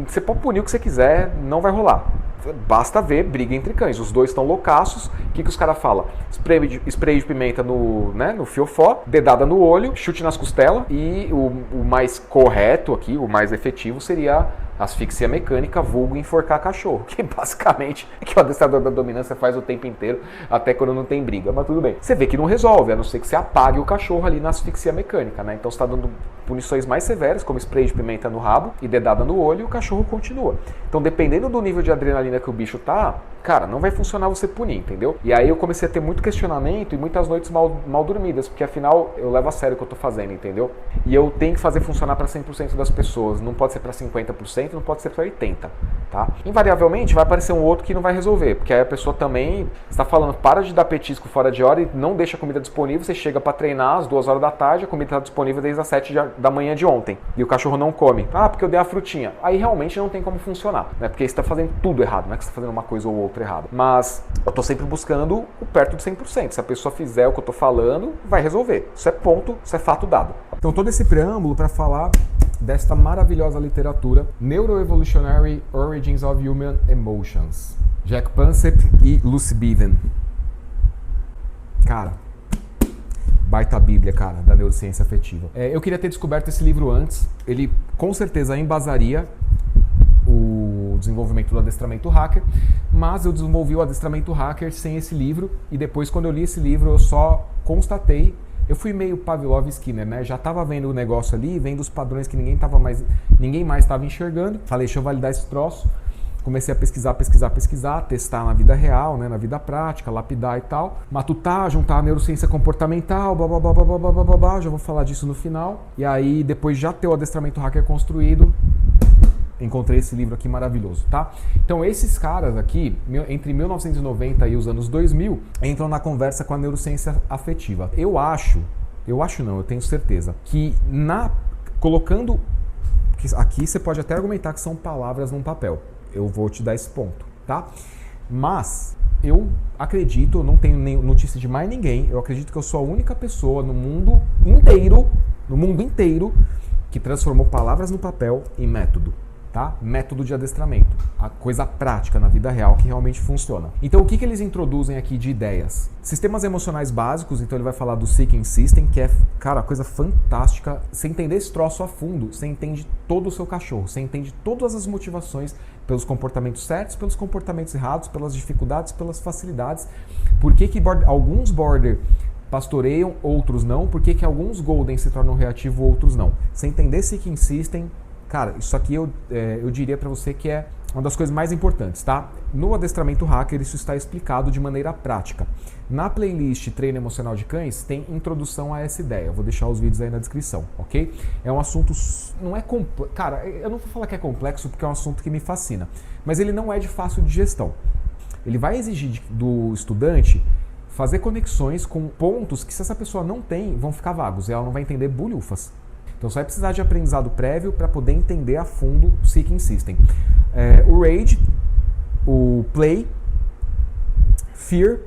Speaker 1: você pode punir o que você quiser, não vai rolar. Basta ver briga entre cães. Os dois estão loucaços. O que os caras falam? Spray de pimenta no fiofó, dedada no olho, chute nas costelas. E o mais correto aqui, o mais efetivo, seria asfixia mecânica, vulgo enforcar cachorro. Que basicamente é que o adestrador da dominância faz o tempo inteiro, até quando não tem briga. Mas tudo bem. Você vê que não resolve, a não ser que você apague o cachorro ali na asfixia mecânica, né? Então você está dando punições mais severas, como spray de pimenta no rabo e dedada no olho, e o cachorro continua. Então, dependendo do nível de adrenalina que o bicho tá, cara, não vai funcionar você punir, entendeu? E aí eu comecei a ter muito questionamento e muitas noites mal dormidas, porque afinal eu levo a sério o que eu tô fazendo, entendeu? E eu tenho que fazer funcionar para 100% das pessoas, não pode ser para 50%, não pode ser para 80%, tá? Invariavelmente vai aparecer um outro que não vai resolver, porque aí a pessoa também está falando, para de dar petisco fora de hora e não deixa a comida disponível, você chega para treinar às 2 horas da tarde, a comida está disponível desde as 7 da manhã de ontem, e o cachorro não come. Ah, porque eu dei a frutinha. Aí realmente não tem como funcionar, né? Porque você está fazendo tudo errado, não é que você está fazendo uma coisa ou outra errada. Mas eu tô sempre buscando o perto de 100%. Se a pessoa fizer o que eu tô falando, vai resolver. Isso é ponto, isso é fato dado.
Speaker 6: Então todo esse preâmbulo para falar desta maravilhosa literatura, Neuroevolutionary Origins of Human Emotions, Jack Pansett e Lucy Beaven. Cara, baita bíblia, cara, da neurociência afetiva. Eu queria ter descoberto esse livro antes. Ele com certeza embasaria o desenvolvimento do adestramento hacker, mas eu desenvolvi o adestramento hacker sem esse livro, e depois, quando eu li esse livro, eu só constatei, eu fui meio Pavlov Skinner, né? Já estava vendo o negócio ali, vendo os padrões que ninguém mais estava enxergando. Falei, deixa eu validar esse troço. Comecei a pesquisar, testar na vida real, né, na vida prática, lapidar e tal. Matutar, juntar a neurociência comportamental, blá blá blá blá blá blá blá blá, já vou falar disso no final. E aí, depois de já ter o adestramento hacker construído, encontrei esse livro aqui maravilhoso, tá? Então esses caras aqui, entre 1990 e os anos 2000, entram na conversa com a neurociência afetiva. Eu tenho certeza, que colocando, aqui você pode até argumentar que são palavras num papel, eu vou te dar esse ponto, tá? Mas eu acredito, eu não tenho notícia de mais ninguém, eu acredito que eu sou a única pessoa no mundo inteiro, que transformou palavras no papel em método. Tá? Método de adestramento, a coisa prática na vida real que realmente funciona. Então o que eles introduzem aqui de ideias? Sistemas emocionais básicos, então ele vai falar do Seeking System, que é, cara, coisa fantástica. Você entender esse troço a fundo, você entende todo o seu cachorro, você entende todas as motivações pelos comportamentos certos, pelos comportamentos errados, pelas dificuldades, pelas facilidades. Por que alguns border pastoreiam, outros não? Por que alguns golden se tornam reativos, outros não? Você entender Seeking System, cara, isso aqui eu diria para você que é uma das coisas mais importantes, tá? No adestramento hacker isso está explicado de maneira prática. Na playlist Treino Emocional de Cães tem introdução a essa ideia. Eu vou deixar os vídeos aí na descrição, ok? É um assunto, não é complexo, cara, eu não vou falar que é complexo porque é um assunto que me fascina, mas ele não é de fácil digestão. Ele vai exigir do estudante fazer conexões com pontos que, se essa pessoa não tem, vão ficar vagos e ela não vai entender bulhufas. Então você vai precisar de aprendizado prévio para poder entender a fundo o Seeking System. O Rage, o Play, Fear,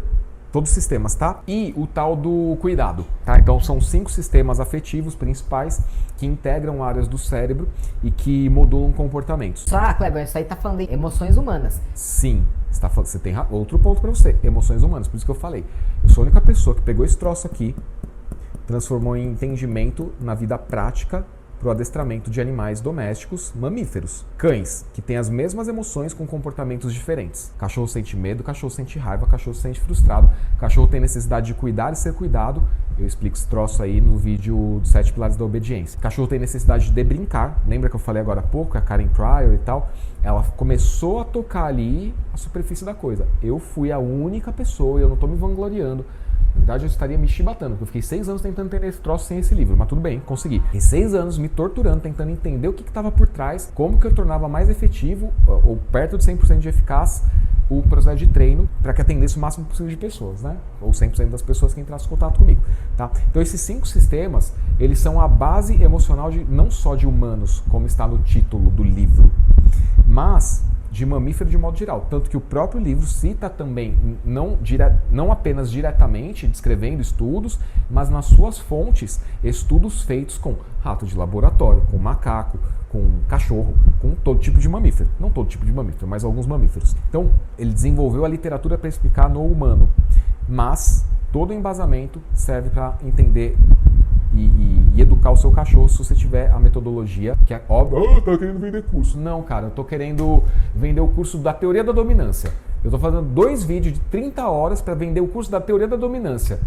Speaker 6: todos os sistemas, tá? E o tal do cuidado, tá? Então são 5 sistemas afetivos principais que integram áreas do cérebro e que modulam comportamentos.
Speaker 2: Kleber, isso aí tá falando de emoções humanas.
Speaker 1: Sim.
Speaker 6: Você tem outro ponto para você, emoções humanas. Por isso que eu falei, eu sou a única pessoa que pegou esse troço aqui, transformou em entendimento na vida prática para o adestramento de animais domésticos mamíferos. Cães, que têm as mesmas emoções com comportamentos diferentes. Cachorro sente medo, cachorro sente raiva, cachorro se sente frustrado, cachorro tem necessidade de cuidar e ser cuidado. Eu explico esse troço aí no vídeo dos 7 pilares da obediência. Cachorro tem necessidade de brincar. Lembra que eu falei agora há pouco, a Karen Pryor e tal? Ela começou a tocar ali a superfície da coisa. Eu fui a única pessoa, e eu não tô me vangloriando. Na verdade, eu estaria me chibatando, porque eu fiquei 6 anos tentando entender esse troço sem esse livro, mas tudo bem, consegui. Fiquei 6 anos me torturando, tentando entender o que estava por trás, como que eu tornava mais efetivo, ou perto de 100% de eficaz, o processo de treino para que atendesse o máximo possível de pessoas, né? Ou 100% das pessoas que entrassem em contato comigo, tá? Então, esses 5 sistemas, eles são a base emocional de não só de humanos, como está no título do livro, mas de mamífero de modo geral. Tanto que o próprio livro cita também, não apenas diretamente descrevendo estudos, mas nas suas fontes, estudos feitos com rato de laboratório, com macaco, com cachorro, com todo tipo de mamífero. Não todo tipo de mamífero, mas alguns mamíferos. Então, ele desenvolveu a literatura para explicar no humano, mas todo o embasamento serve para entender e educar o seu cachorro se você tiver a metodologia, que é óbvio.
Speaker 3: Ah, tá querendo vender curso.
Speaker 6: Não, cara, eu tô querendo vender o curso da teoria da dominância. Eu tô fazendo 2 vídeos de 30 horas para vender o curso da teoria da dominância.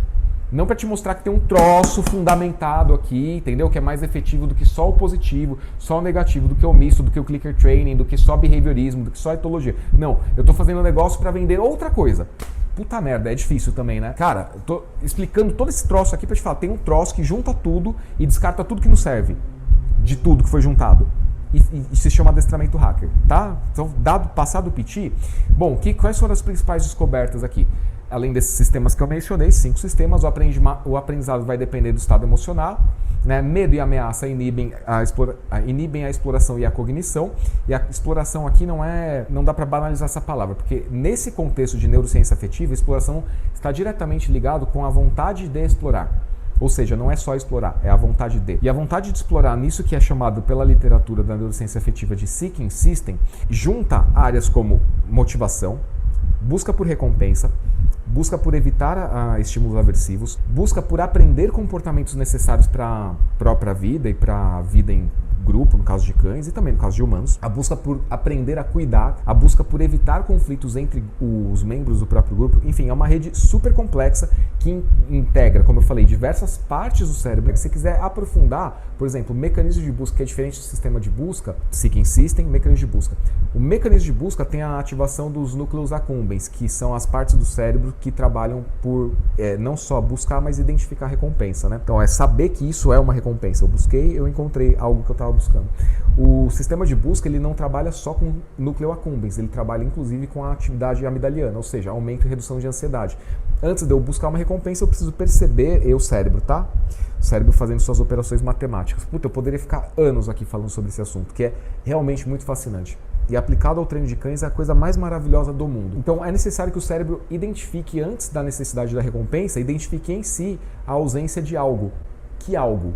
Speaker 6: Não para te mostrar que tem um troço fundamentado aqui, entendeu? Que é mais efetivo do que só o positivo, só o negativo, do que o misto, do que o clicker training, do que só behaviorismo, do que só a etologia. Não, eu tô fazendo um negócio para vender outra coisa. Puta merda, é difícil também, né? Cara, eu tô explicando todo esse troço aqui pra te falar. Tem um troço que junta tudo e descarta tudo que não serve. De tudo que foi juntado. E se chama adestramento hacker, tá? Então, passado o piti, bom, quais foram as principais descobertas aqui? Além desses sistemas que eu mencionei, 5 sistemas, o aprendizado vai depender do estado emocional, né? Medo e ameaça inibem a exploração e a cognição. E a exploração aqui não dá para banalizar essa palavra, porque nesse contexto de neurociência afetiva, a exploração está diretamente ligado com a vontade de explorar. Ou seja, não é só explorar, é a vontade de. E a vontade de explorar nisso que é chamado pela literatura da neurociência afetiva de Seeking System, junta áreas como motivação, busca por recompensa, busca por evitar estímulos aversivos, busca por aprender comportamentos necessários para a própria vida e para a vida em grupo, no caso de cães e também no caso de humanos, a busca por aprender a cuidar, a busca por evitar conflitos entre os membros do próprio grupo. Enfim, é uma rede super complexa que integra, como eu falei, diversas partes do cérebro. Se você quiser aprofundar, por exemplo, o mecanismo de busca, que é diferente do sistema de busca, Seeking System, mecanismo de busca. O mecanismo de busca tem a ativação dos núcleos accumbens, que são as partes do cérebro que trabalham por não só buscar, mas identificar a recompensa, né? Então é saber que isso é uma recompensa. Eu busquei, eu encontrei algo que eu estava buscando. O sistema de busca, ele não trabalha só com núcleo accumbens, ele trabalha inclusive com a atividade amigdaliana, ou seja, aumento e redução de ansiedade. Antes de eu buscar uma recompensa, eu preciso perceber o cérebro, tá? O cérebro fazendo suas operações matemáticas. Puta, eu poderia ficar anos aqui falando sobre esse assunto, que é realmente muito fascinante. E aplicado ao treino de cães é a coisa mais maravilhosa do mundo. Então é necessário que o cérebro identifique, antes da necessidade da recompensa, identifique em si a ausência de algo. Que algo?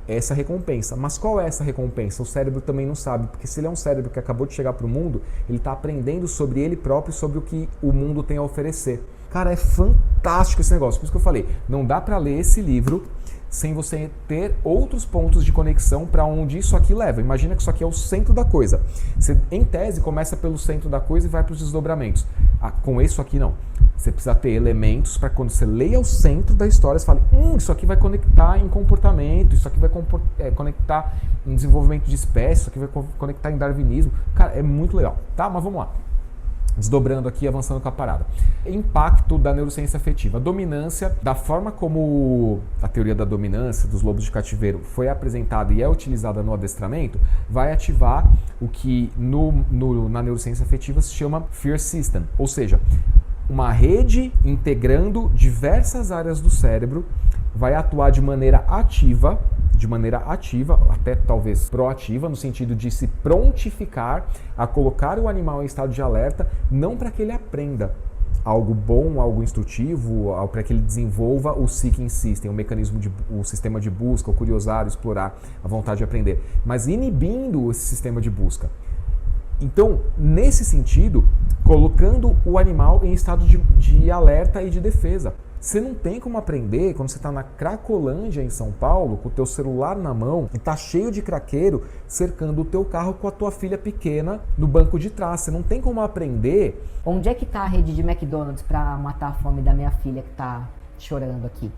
Speaker 6: Essa recompensa. Mas qual é essa recompensa? O cérebro também não sabe, porque se ele é um cérebro que acabou de chegar para o mundo, ele está aprendendo sobre ele próprio, sobre o que o mundo tem a oferecer. Cara, é fantástico esse negócio. Por isso que eu falei, não dá para ler esse livro sem você ter outros pontos de conexão para onde isso aqui leva. Imagina que isso aqui é o centro da coisa. Você, em tese, começa pelo centro da coisa e vai para os desdobramentos. Com isso aqui, não. Você precisa ter elementos para quando você leia o centro da história, você fale, isso aqui vai conectar em comportamento, isso aqui vai conectar em desenvolvimento de espécies, isso aqui vai conectar em darwinismo. Cara, é muito legal. Tá? Mas vamos lá. Desdobrando aqui, avançando com a parada. Impacto da neurociência afetiva. A dominância, da forma como a teoria da dominância dos lobos de cativeiro foi apresentada e é utilizada no adestramento, vai ativar o que na neurociência afetiva se chama Fear System. Ou seja, uma rede integrando diversas áreas do cérebro, vai atuar de maneira ativa, até talvez proativa, no sentido de se prontificar a colocar o animal em estado de alerta, não para que ele aprenda algo bom, algo instrutivo, para que ele desenvolva o Seeking System, o sistema de busca, o curiosar, explorar, a vontade de aprender, mas inibindo esse sistema de busca. Então, nesse sentido, colocando o animal em estado de alerta e de defesa. Você não tem como aprender quando você está na Cracolândia, em São Paulo, com o teu celular na mão e tá cheio de craqueiro cercando o teu carro com a tua filha pequena no banco de trás. Você não tem como aprender.
Speaker 2: Onde é que tá a rede de McDonald's pra matar a fome da minha filha que tá chorando aqui?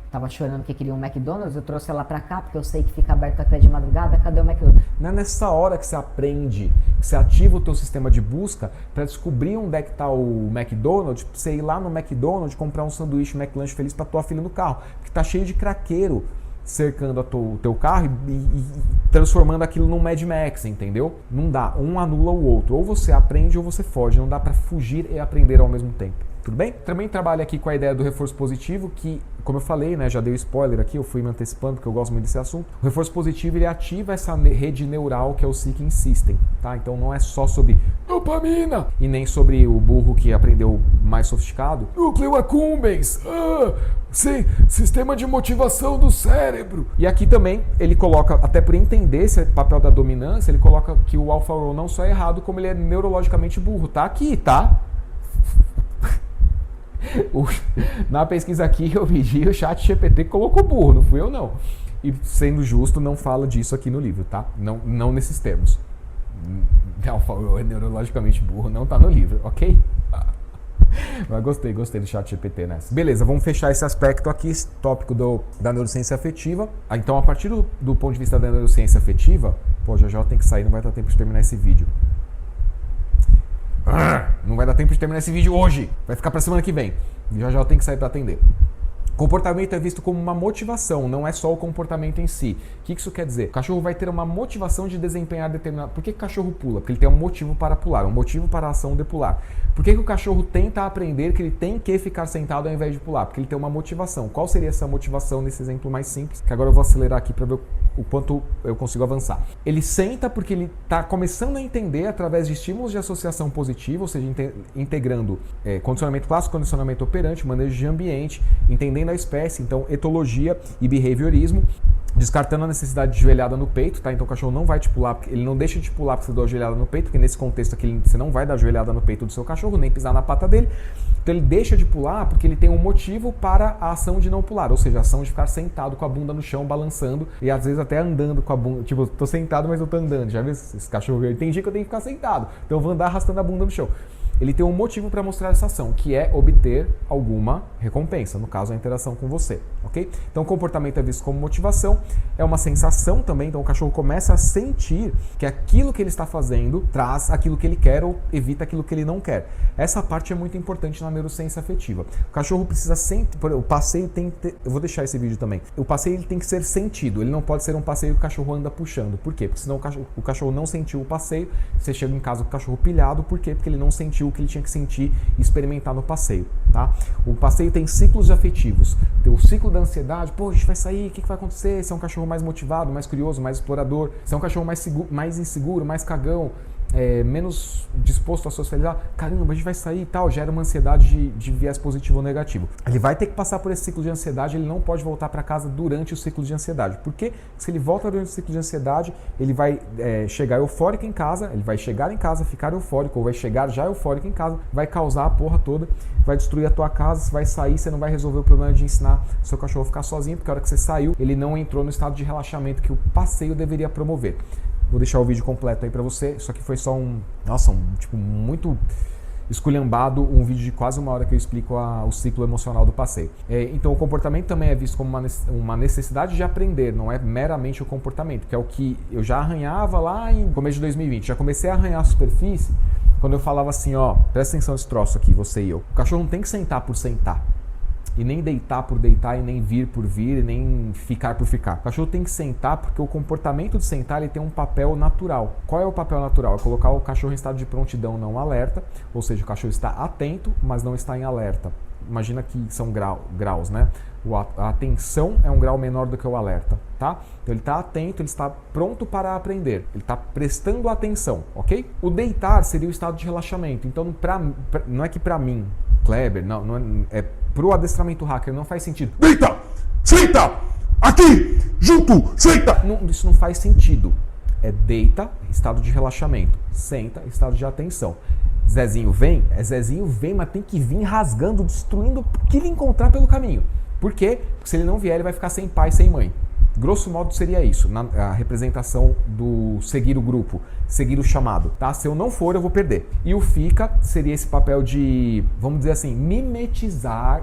Speaker 2: Tava chorando que queria um McDonald's, eu trouxe ela pra cá porque eu sei que fica aberto até de madrugada. Cadê o McDonald's?
Speaker 6: Não é nessa hora que você aprende, que você ativa o teu sistema de busca para descobrir onde é que tá o McDonald's, pra você ir lá no McDonald's comprar um sanduíche McLanche feliz pra tua filha no carro. Porque tá cheio de craqueiro cercando o teu carro e transformando aquilo num Mad Max, entendeu? Não dá, um anula o outro. Ou você aprende ou você foge, não dá para fugir e aprender ao mesmo tempo. Tudo bem? Também trabalho aqui com a ideia do reforço positivo, que, como eu falei, né, já dei spoiler aqui, eu fui me antecipando porque eu gosto muito desse assunto. O reforço positivo, ele ativa essa rede neural que é o Seeking System, tá? Então não é só sobre
Speaker 4: Dopamina,
Speaker 6: e nem sobre o burro que aprendeu mais sofisticado.
Speaker 4: núcleo accumbens, sim, sistema de motivação do cérebro.
Speaker 6: E aqui também ele coloca, até por entender esse papel da dominância, ele coloca que o AlphaRow não só é errado, como ele é neurologicamente burro. Tá aqui, tá? Na pesquisa aqui eu pedi, o ChatGPT colocou burro, não fui eu não. E sendo justo, não fala disso aqui no livro, tá? Não nesses termos. AlphaRow é neurologicamente burro, não tá no livro, ok? Mas gostei do ChatGPT nessa. Beleza, vamos fechar esse aspecto aqui, esse tópico da neurociência afetiva. Então, a partir do ponto de vista da neurociência afetiva, pô, já tem que sair, não vai dar tempo de terminar esse vídeo. Não vai dar tempo de terminar esse vídeo hoje. Vai ficar pra semana que vem. Já tem que sair pra atender. Comportamento é visto como uma motivação, não é só o comportamento em si. O que isso quer dizer? O cachorro vai ter uma motivação de desempenhar determinado... Por que o cachorro pula? Porque ele tem um motivo para pular, um motivo para a ação de pular. Por que o cachorro tenta aprender que ele tem que ficar sentado ao invés de pular? Porque ele tem uma motivação. Qual seria essa motivação nesse exemplo mais simples? Que agora eu vou acelerar aqui para ver o quanto eu consigo avançar. Ele senta porque ele está começando a entender através de estímulos de associação positiva, ou seja, integrando condicionamento clássico, condicionamento operante, manejo de ambiente, entendendo a espécie, então etologia e behaviorismo, descartando a necessidade de joelhada no peito, tá? Então o cachorro não vai te pular, ele não deixa de pular porque você dá a joelhada no peito, porque nesse contexto aqui você não vai dar a joelhada no peito do seu cachorro, nem pisar na pata dele. Então ele deixa de pular porque ele tem um motivo para a ação de não pular, ou seja, a ação de ficar sentado com a bunda no chão, balançando e às vezes até andando com a bunda, tipo, eu tô sentado, mas eu tô andando. Já viu esse cachorro? Eu entendi que eu tenho que ficar sentado, então eu vou andar arrastando a bunda no chão. Ele tem um motivo para mostrar essa ação, que é obter alguma recompensa, no caso a interação com você, ok? Então o comportamento é visto como motivação, é uma sensação também, então o cachorro começa a sentir que aquilo que ele está fazendo traz aquilo que ele quer ou evita aquilo que ele não quer. Essa parte é muito importante na neurociência afetiva. O cachorro precisa sentir, o passeio tem que ter, eu vou deixar esse vídeo também, o passeio ele tem que ser sentido, ele não pode ser um passeio que o cachorro anda puxando. Por quê? Porque senão o cachorro não sentiu o passeio, você chega em casa com o cachorro pilhado, por quê? Porque ele não sentiu o que ele tinha que sentir e experimentar no passeio, tá? O passeio tem ciclos afetivos. Tem o ciclo da ansiedade, pô, a gente vai sair, o que vai acontecer? Se é um cachorro mais motivado, mais curioso, mais explorador, se é um cachorro mais inseguro, mais cagão, menos disposto a socializar, caramba, a gente vai sair e tal, gera uma ansiedade de viés positivo ou negativo. Ele vai ter que passar por esse ciclo de ansiedade, ele não pode voltar para casa durante o ciclo de ansiedade, porque se ele volta durante o ciclo de ansiedade, ele vai chegar eufórico em casa, ele vai chegar em casa, ficar eufórico, ou vai chegar já eufórico em casa, vai causar a porra toda, vai destruir a tua casa, você vai sair, você não vai resolver o problema de ensinar seu cachorro a ficar sozinho, porque a hora que você saiu, ele não entrou no estado de relaxamento que o passeio deveria promover. Vou deixar o vídeo completo aí pra você. Isso aqui foi só tipo, muito esculhambado, um vídeo de quase 1 hora que eu explico o ciclo emocional do passeio. Então o comportamento também é visto como uma necessidade de aprender, não é meramente o comportamento, que é o que eu já arranhava lá em começo de 2020. Já comecei a arranhar a superfície quando eu falava assim, ó, presta atenção nesse troço aqui, você e eu. O cachorro não tem que sentar por sentar. E nem deitar por deitar, e nem vir por vir, e nem ficar por ficar. O cachorro tem que sentar porque o comportamento de sentar ele tem um papel natural. Qual é o papel natural? É colocar o cachorro em estado de prontidão, não alerta. Ou seja, o cachorro está atento, mas não está em alerta. Imagina que são graus, né? A atenção é um grau menor do que o alerta, tá? Então ele está atento, ele está pronto para aprender. Ele está prestando atenção, ok? O deitar seria o estado de relaxamento. Então não é que para mim, Kleber, não é pro adestramento hacker, não faz sentido.
Speaker 3: Deita! Senta! Aqui! Junto! Senta!
Speaker 6: Isso não faz sentido. É deita, estado de relaxamento. Senta, estado de atenção. Zezinho vem, mas tem que vir rasgando, destruindo o que ele encontrar pelo caminho. Por quê? Porque se ele não vier, ele vai ficar sem pai, sem mãe. Grosso modo seria isso, a representação do seguir o grupo, seguir o chamado, tá? Se eu não for, eu vou perder. E o fica seria esse papel de, vamos dizer assim, mimetizar,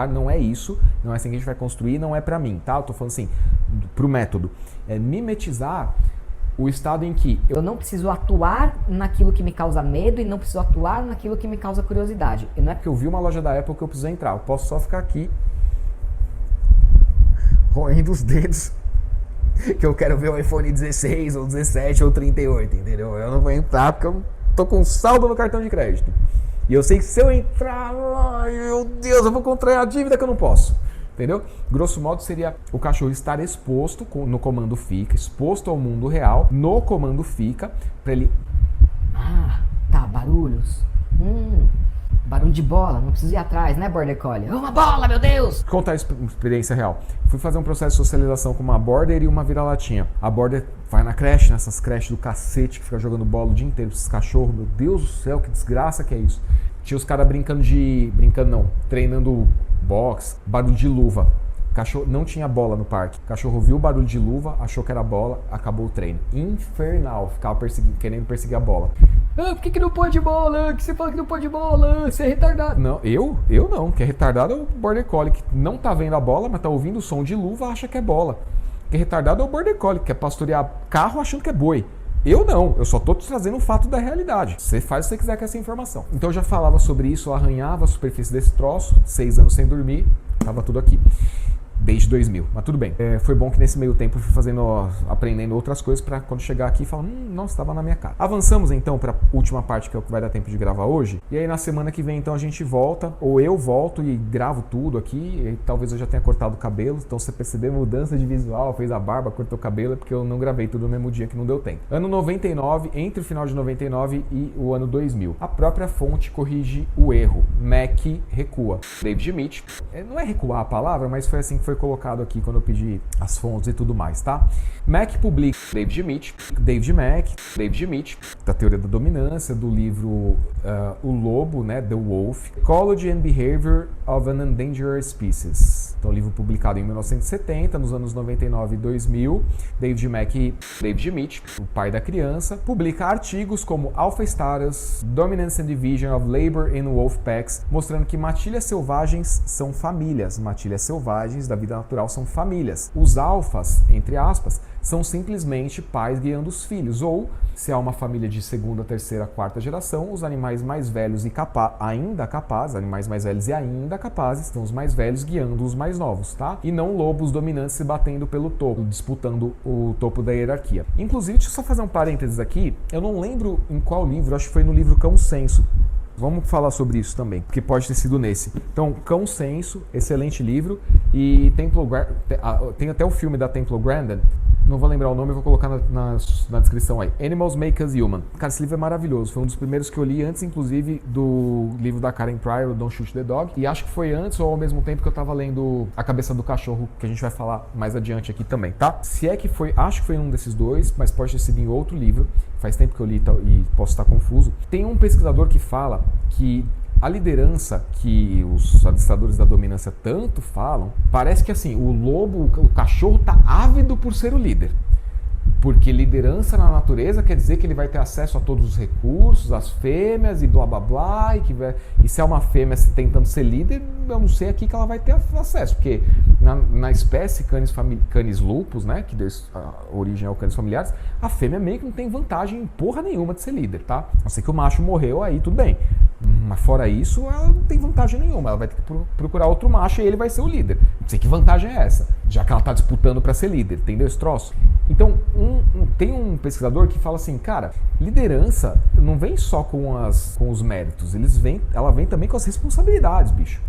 Speaker 6: não é isso, não é assim que a gente vai construir, não é pra mim, tá? Eu tô falando assim, pro método. É mimetizar o estado em que
Speaker 2: eu não preciso atuar naquilo que me causa medo e não preciso atuar naquilo que me causa curiosidade. E não é
Speaker 6: porque eu vi uma loja da Apple que eu preciso entrar, eu posso só ficar aqui roendo os dedos que eu quero ver o iPhone 16 ou 17 ou 38, entendeu? Eu não vou entrar porque eu tô com saldo no cartão de crédito. E eu sei que se eu entrar, ai meu Deus, eu vou contrair a dívida que eu não posso. Entendeu? Grosso modo seria o cachorro estar exposto no comando fica, exposto ao mundo real, no comando fica, para ele...
Speaker 2: Ah, tá, barulhos. Barulho de bola, não preciso ir atrás, né, Border Collie? Uma bola, meu Deus!
Speaker 6: Contar a experiência real. Fui fazer um processo de socialização com uma Border e uma vira-latinha. A Border vai na creche, nessas creches do cacete, que fica jogando bola o dia inteiro com esses cachorros. Meu Deus do céu, que desgraça que é isso. Tinha os caras treinando boxe, barulho de luva. Cachorro não tinha bola no parque. O cachorro viu o barulho de luva, achou que era bola, acabou o treino. Infernal, ficava querendo perseguir a bola.
Speaker 2: Ah, por que não pode bola? Que você fala que não pode bola? Você é retardado.
Speaker 6: Não, eu não. Que é retardado é o Border Collie, que não tá vendo a bola, mas tá ouvindo o som de luva, acha que é bola. Que é retardado é o Border Collie, que quer pastorear carro achando que é boi. Eu não, eu só tô te trazendo um fato da realidade. Você faz o que você quiser com essa informação. Então eu já falava sobre isso, eu arranhava a superfície desse troço, 6 anos sem dormir, tava tudo aqui. Desde 2000, mas tudo bem. Foi bom que nesse meio tempo eu fui aprendendo outras coisas para quando chegar aqui falar, nossa, estava na minha cara. Avançamos então para a última parte que é o que vai dar tempo de gravar hoje. E aí na semana que vem então a gente volta, ou eu volto e gravo tudo aqui. E talvez eu já tenha cortado o cabelo, então você perceber mudança de visual, fez a barba, cortou o cabelo, é porque eu não gravei tudo no mesmo dia que não deu tempo. Ano 99, entre o final de 99 e o ano 2000. A própria fonte corrige o erro. Mac recua. David Mitch. Não é recuar a palavra, mas foi assim que foi colocado aqui quando eu pedi as fontes e tudo mais, tá? Mac publica David Mitch, da teoria da dominância, do livro O Lobo, né, The Wolf, Ecology and Behavior of an Endangered Species. Então, livro publicado em 1970, nos anos 99 e 2000, David Mitch, o pai da criança, publica artigos como Alpha Status, Dominance and Division of Labor in Wolf Packs, mostrando que matilhas selvagens são famílias, matilhas selvagens da vida natural são famílias. Os alfas, entre aspas, são simplesmente pais guiando os filhos, ou, se há uma família de segunda, terceira, quarta geração, os animais mais velhos e ainda capazes, animais mais velhos e ainda capazes, são os mais velhos guiando os mais novos, tá? E não lobos dominantes se batendo pelo topo, disputando o topo da hierarquia. Inclusive, deixa eu só fazer um parênteses aqui, eu não lembro em qual livro, acho que foi no livro Cão Censo. Vamos falar sobre isso também, porque pode ter sido nesse. Então, Cão Censo, excelente livro, e tem até o filme da Temple Grandin, não vou lembrar o nome, eu vou colocar na descrição aí. Animals Make Us Human. Cara, esse livro é maravilhoso, foi um dos primeiros que eu li antes, inclusive, do livro da Karen Pryor, Don't Shoot the Dog, e acho que foi antes ou ao mesmo tempo que eu tava lendo A Cabeça do Cachorro, que a gente vai falar mais adiante aqui também, tá? Se é que foi, acho que foi um desses dois, mas pode ter sido em outro livro, faz tempo que eu li e posso estar confuso. Tem um pesquisador que fala que a liderança que os adestradores da dominância tanto falam, parece que assim, o cachorro tá ávido por ser o líder. Porque liderança na natureza quer dizer que ele vai ter acesso a todos os recursos, as fêmeas e blá blá blá, e se é uma fêmea tentando ser líder, eu não sei aqui que ela vai ter acesso, porque na espécie Canis lupus, né, que deu a origem ao Canis familiares, a fêmea meio que não tem vantagem em porra nenhuma de ser líder, tá? A não ser que o macho morreu, aí tudo bem. Mas fora isso, ela não tem vantagem nenhuma, ela vai ter que procurar outro macho e ele vai ser o líder. Não sei que vantagem é essa, já que ela tá disputando para ser líder, entendeu esse troço? Então, tem um pesquisador que fala assim, cara, liderança não vem só com os méritos, ela vem também com as responsabilidades, bicho.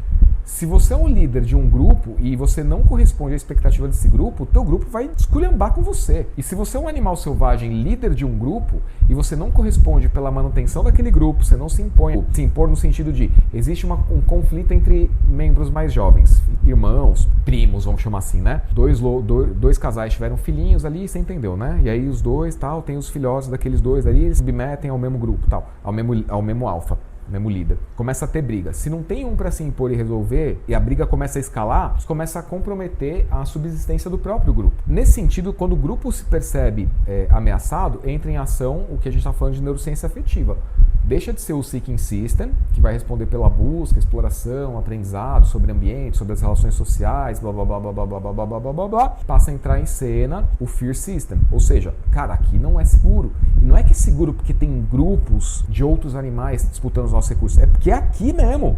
Speaker 6: Se você é um líder de um grupo e você não corresponde à expectativa desse grupo, o teu grupo vai esculhambar com você. E se você é um animal selvagem líder de um grupo e você não corresponde pela manutenção daquele grupo, você não se impõe, se impor no sentido de existe um conflito entre membros mais jovens, irmãos, primos, vamos chamar assim, né? Dois casais tiveram filhinhos ali, você entendeu, né? E aí os dois, tal, tem os filhotes daqueles dois ali, eles submetem ao mesmo grupo, tal, ao mesmo alfa. Mesmo líder, começa a ter briga. Se não tem um para se impor e resolver, e a briga começa a escalar, isso começa a comprometer a subsistência do próprio grupo. Nesse sentido, quando o grupo se percebe ameaçado, entra em ação o que a gente está falando de neurociência afetiva. Deixa de ser o Seeking System, que vai responder pela busca, exploração, aprendizado sobre ambiente, sobre as relações sociais, blá blá blá blá blá blá blá blá blá blá blá. Passa a entrar em cena o Fear System, ou seja, cara, aqui não é seguro. E não é que é seguro porque tem grupos de outros animais disputando os nossos recursos, é porque é aqui mesmo.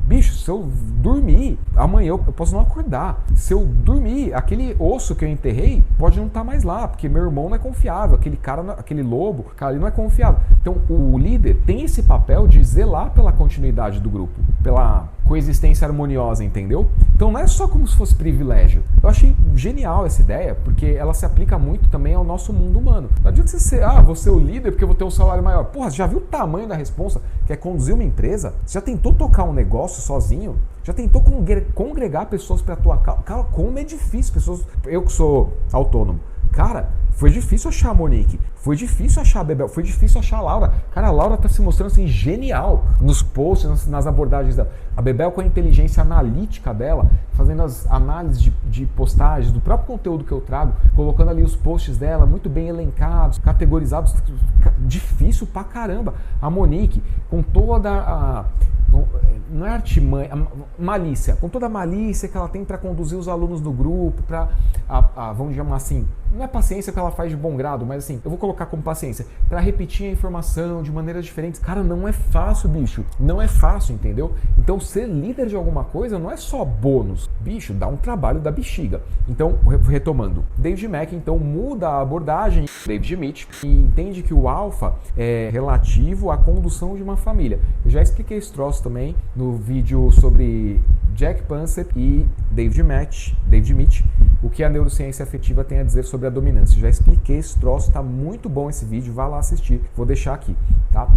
Speaker 6: Bicho, se eu dormir, amanhã eu posso não acordar. Se eu dormir, aquele osso que eu enterrei pode não estar mais lá, porque meu irmão não é confiável, aquele cara, aquele lobo, cara, ele não é confiável. Então, o líder tem esse papel de zelar pela continuidade do grupo, pela coexistência harmoniosa, entendeu? Então, não é só como se fosse privilégio. Eu achei genial essa ideia, porque ela se aplica muito também ao nosso mundo humano. Não adianta você ser, você é o líder porque eu vou ter um salário maior. Porra, você já viu o tamanho da responsa que é conduzir uma empresa? Você já tentou tocar um negócio sozinho? Já tentou congregar pessoas para tua causa? Cara, como é difícil. Eu que sou autônomo. Cara, foi difícil achar a Monique, foi difícil achar a Bebel, foi difícil achar a Laura. Cara, a Laura tá se mostrando assim genial nos posts, nas abordagens dela. A Bebel com a inteligência analítica dela, fazendo as análises de postagens, do próprio conteúdo que eu trago, colocando ali os posts dela muito bem elencados, categorizados, difícil pra caramba. A Monique, com toda a... não é artimanha, malícia, com toda a malícia que ela tem para conduzir os alunos do grupo, para, vamos chamar assim, não é paciência que ela faz de bom grado, mas assim, eu vou colocar como paciência, para repetir a informação de maneiras diferentes. Cara, não é fácil, bicho, não é fácil, entendeu? Então, ser líder de alguma coisa não é só bônus, bicho, dá um trabalho da bexiga. Então, retomando, David Mack, então, muda a abordagem, David Mitch, e entende que o alfa é relativo à condução de uma família. Eu já expliquei esse troço também no vídeo sobre Jack Pansett e David Mitch, o que a neurociência afetiva tem a dizer sobre a dominância. Já expliquei esse troço, tá muito bom esse vídeo, vá lá assistir, vou deixar aqui, tá?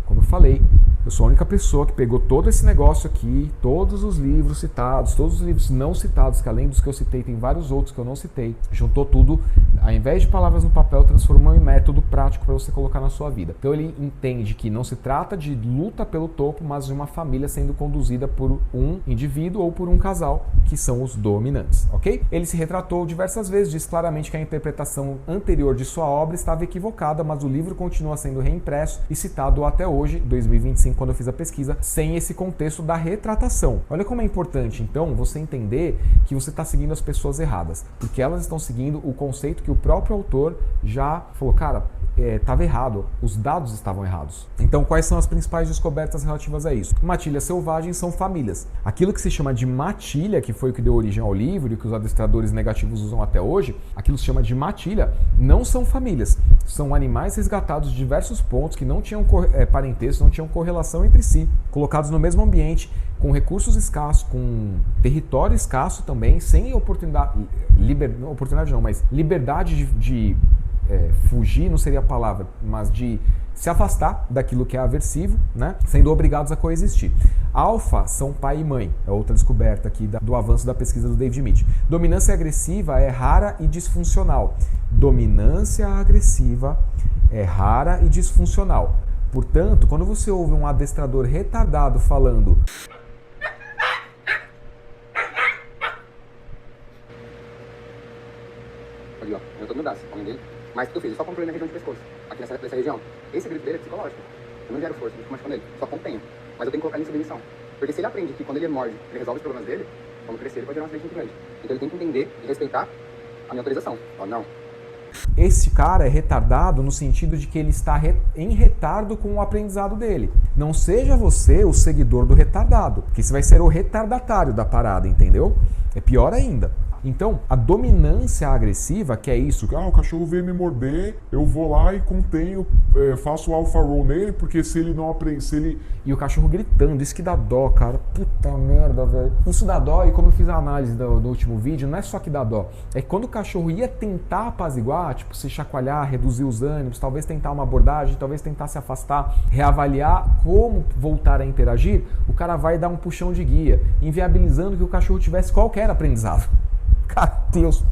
Speaker 6: Como eu falei, eu sou a única pessoa que pegou todo esse negócio aqui, todos os livros citados, todos os livros não citados, que além dos que eu citei, tem vários outros que eu não citei, juntou tudo, ao invés de palavras no papel, transformou em método prático para você colocar na sua vida. Então ele entende que não se trata de luta pelo topo, mas de uma família sendo conduzida por um indivíduo ou por um casal, que são os dominantes, ok? Ele se retratou diversas vezes, diz claramente que a interpretação anterior de sua obra estava equivocada, mas o livro continua sendo reimpresso e citado até hoje, 2025, quando eu fiz a pesquisa, sem esse contexto da retratação. Olha como é importante, então, você entender que você está seguindo as pessoas erradas, porque elas estão seguindo o conceito que o próprio autor já falou, cara, estava errado, os dados estavam errados. Então, quais são as principais descobertas relativas a isso? Matilhas selvagens são famílias. Aquilo que se chama de matilha, que foi o que deu origem ao livro e que os adestradores negativos usam até hoje, aquilo que se chama de matilha, não são famílias. São animais resgatados de diversos pontos que não tinham parentesco, não tinham correlação entre si, colocados no mesmo ambiente, com recursos escassos, com território escasso também, sem liberdade de fugir não seria a palavra, mas de se afastar daquilo que é aversivo, né? Sendo obrigados a coexistir. Alfa são pai e mãe, é outra descoberta aqui do avanço da pesquisa do David Mitch. Dominância agressiva é rara e disfuncional. Dominância agressiva é rara e disfuncional. Portanto, quando você ouve um adestrador retardado falando
Speaker 2: ali, ó, eu tô no braço, o homem dele. Mas o que eu fiz? Eu só comprei na região de pescoço, aqui nessa região. Esse grito dele é psicológico. Eu não gero força, não fico machucando ele, só contenho. Mas eu tenho que colocar ele em submissão. Porque se ele aprende que quando ele morde, ele resolve os problemas dele, quando crescer ele pode gerar um acidente muito grande. Então ele tem que entender e respeitar a minha autorização. Ó, não.
Speaker 6: Esse cara é retardado no sentido de que ele está em retardo com o aprendizado dele. Não seja você o seguidor do retardado, que você vai ser o retardatário da parada, entendeu? É pior ainda. Então, a dominância agressiva, que é isso,
Speaker 3: O cachorro veio me morder, eu vou lá e contenho, faço alpha roll nele, porque se ele não aprende, se ele...
Speaker 6: e o cachorro gritando, isso que dá dó, cara. Puta merda, velho. Isso dá dó, e como eu fiz a análise do último vídeo, não é só que dá dó. É que quando o cachorro ia tentar apaziguar, tipo, se chacoalhar, reduzir os ânimos, talvez tentar uma abordagem, talvez tentar se afastar, reavaliar como voltar a interagir, o cara vai dar um puxão de guia, inviabilizando que o cachorro tivesse qualquer aprendizado. Cara, Deus,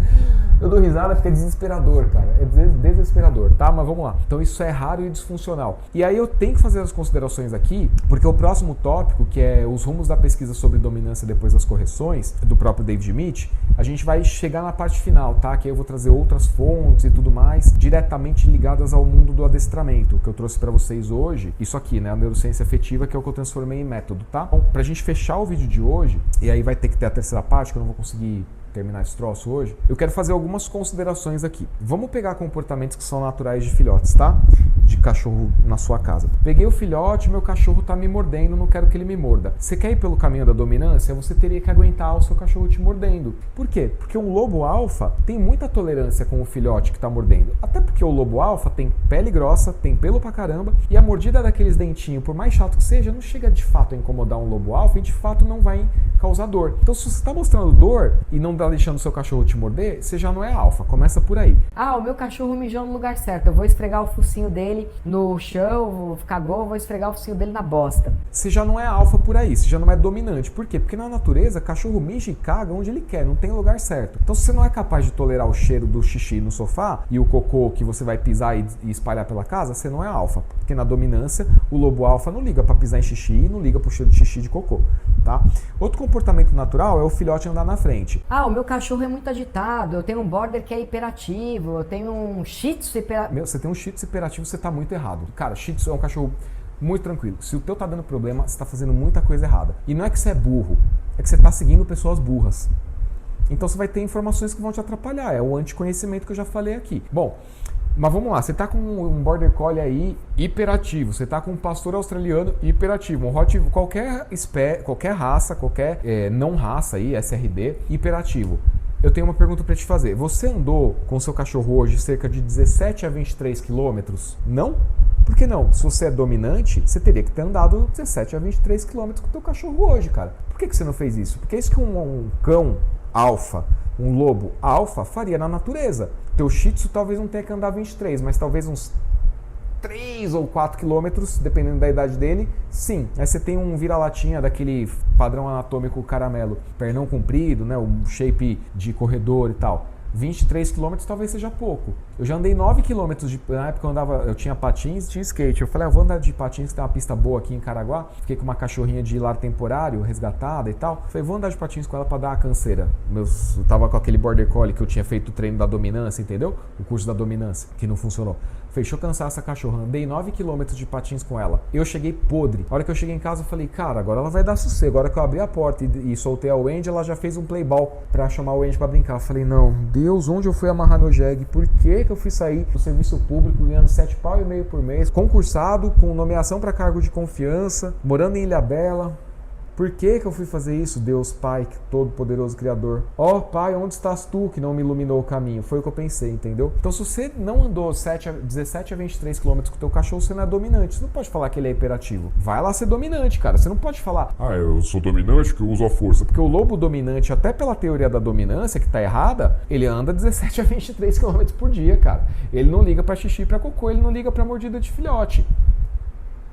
Speaker 6: eu dou risada porque é desesperador, cara. É desesperador, tá? Mas vamos lá. Então isso é raro e disfuncional. E aí eu tenho que fazer as considerações aqui, porque o próximo tópico, que é os rumos da pesquisa sobre dominância depois das correções, do próprio David Mitch, a gente vai chegar na parte final, tá? Que aí eu vou trazer outras fontes e tudo mais, diretamente ligadas ao mundo do adestramento, que eu trouxe pra vocês hoje. Isso aqui, né? A neurociência afetiva, que é o que eu transformei em método, tá? Bom, pra gente fechar o vídeo de hoje, e aí vai ter que ter a terceira parte, que eu não vou conseguir terminar esse troço hoje, eu quero fazer algumas considerações aqui. Vamos pegar comportamentos que são naturais de filhotes, tá? De cachorro na sua casa. Peguei o filhote, meu cachorro tá me mordendo, não quero que ele me morda. Você quer ir pelo caminho da dominância? Você teria que aguentar o seu cachorro te mordendo. Por quê? Porque um lobo alfa tem muita tolerância com o filhote que tá mordendo. Até porque o lobo alfa tem pele grossa, tem pelo pra caramba, e a mordida daqueles dentinhos, por mais chato que seja, não chega de fato a incomodar um lobo alfa e de fato não vai causar dor. Então se você tá mostrando dor e não tá deixando o seu cachorro te morder, você já não é alfa. Começa por aí.
Speaker 2: O meu cachorro mijou no lugar certo. Eu vou esfregar o focinho dele no chão, cagou, vou esfregar o focinho dele na bosta.
Speaker 6: Você já não é alfa por aí, você já não é dominante. Por quê? Porque na natureza, cachorro mija e caga onde ele quer, não tem lugar certo. Então se você não é capaz de tolerar o cheiro do xixi no sofá e o cocô que você vai pisar e espalhar pela casa, você não é alfa. Porque na dominância, o lobo alfa não liga pra pisar em xixi e não liga pro cheiro de xixi de cocô, tá? Outro comportamento natural é o filhote andar na frente.
Speaker 2: O meu cachorro é muito agitado, eu tenho um border que é hiperativo, eu tenho um shih tzu hiperativo.
Speaker 6: Você tem um shih tzu hiperativo, você tá muito errado. Cara, shih tzu é um cachorro muito tranquilo. Se o teu tá dando problema, você tá fazendo muita coisa errada. E não é que você é burro, é que você tá seguindo pessoas burras. Então você vai ter informações que vão te atrapalhar. É o anticonhecimento que eu já falei aqui. Bom, mas vamos lá. Você tá com um Border Collie aí hiperativo. Você tá com um pastor australiano hiperativo. Um Hot, qualquer raça, qualquer não raça aí, SRD, hiperativo. Eu tenho uma pergunta para te fazer. Você andou com seu cachorro hoje cerca de 17 a 23 quilômetros? Não? Por que não? Se você é dominante, você teria que ter andado 17 a 23 quilômetros com o teu cachorro hoje, cara. Por que você não fez isso? Porque é isso que um cão alfa, um lobo alfa faria na natureza. Teu shih tzu talvez não tenha que andar 23, mas talvez uns 3 ou 4 quilômetros, dependendo da idade dele, sim. Aí você tem um vira-latinha daquele padrão anatômico caramelo, pernão comprido, né, o shape de corredor e tal. 23 quilômetros talvez seja pouco. Eu já andei 9 quilômetros, na época eu tinha patins, tinha skate. Eu falei, vou andar de patins, que tem uma pista boa aqui em Caraguá. Fiquei com uma cachorrinha de lar temporário, resgatada e tal. Falei, vou andar de patins com ela pra dar uma canseira. Eu tava com aquele Border Collie que eu tinha feito o treino da dominância, entendeu? O curso da dominância, que não funcionou. Falei, deixa eu cansar essa cachorra. Andei 9 quilômetros de patins com ela. Eu cheguei podre. A hora que eu cheguei em casa, eu falei, cara, agora ela vai dar sossego. Agora que eu abri a porta e soltei a Wendy, ela já fez um playball pra chamar o Wendy pra brincar. Eu falei, não, Deus, onde eu fui amarrar meu jegue? Por que eu fui sair do serviço público ganhando R$7,5 pau por mês, concursado, com nomeação pra cargo de confiança, morando em Ilhabela? Por que eu fui fazer isso, Deus Pai, todo-poderoso Criador? Ó Pai, onde estás tu que não me iluminou o caminho? Foi o que eu pensei, entendeu? Então se você não andou 17 a 23 km com o teu cachorro, você não é dominante. Você não pode falar que ele é hiperativo. Vai lá ser dominante, cara. Você não pode falar...
Speaker 3: eu sou dominante que eu uso a força.
Speaker 6: Porque o lobo dominante, até pela teoria da dominância, que tá errada, ele anda 17 a 23 km por dia, cara. Ele não liga pra xixi e pra cocô, ele não liga pra mordida de filhote.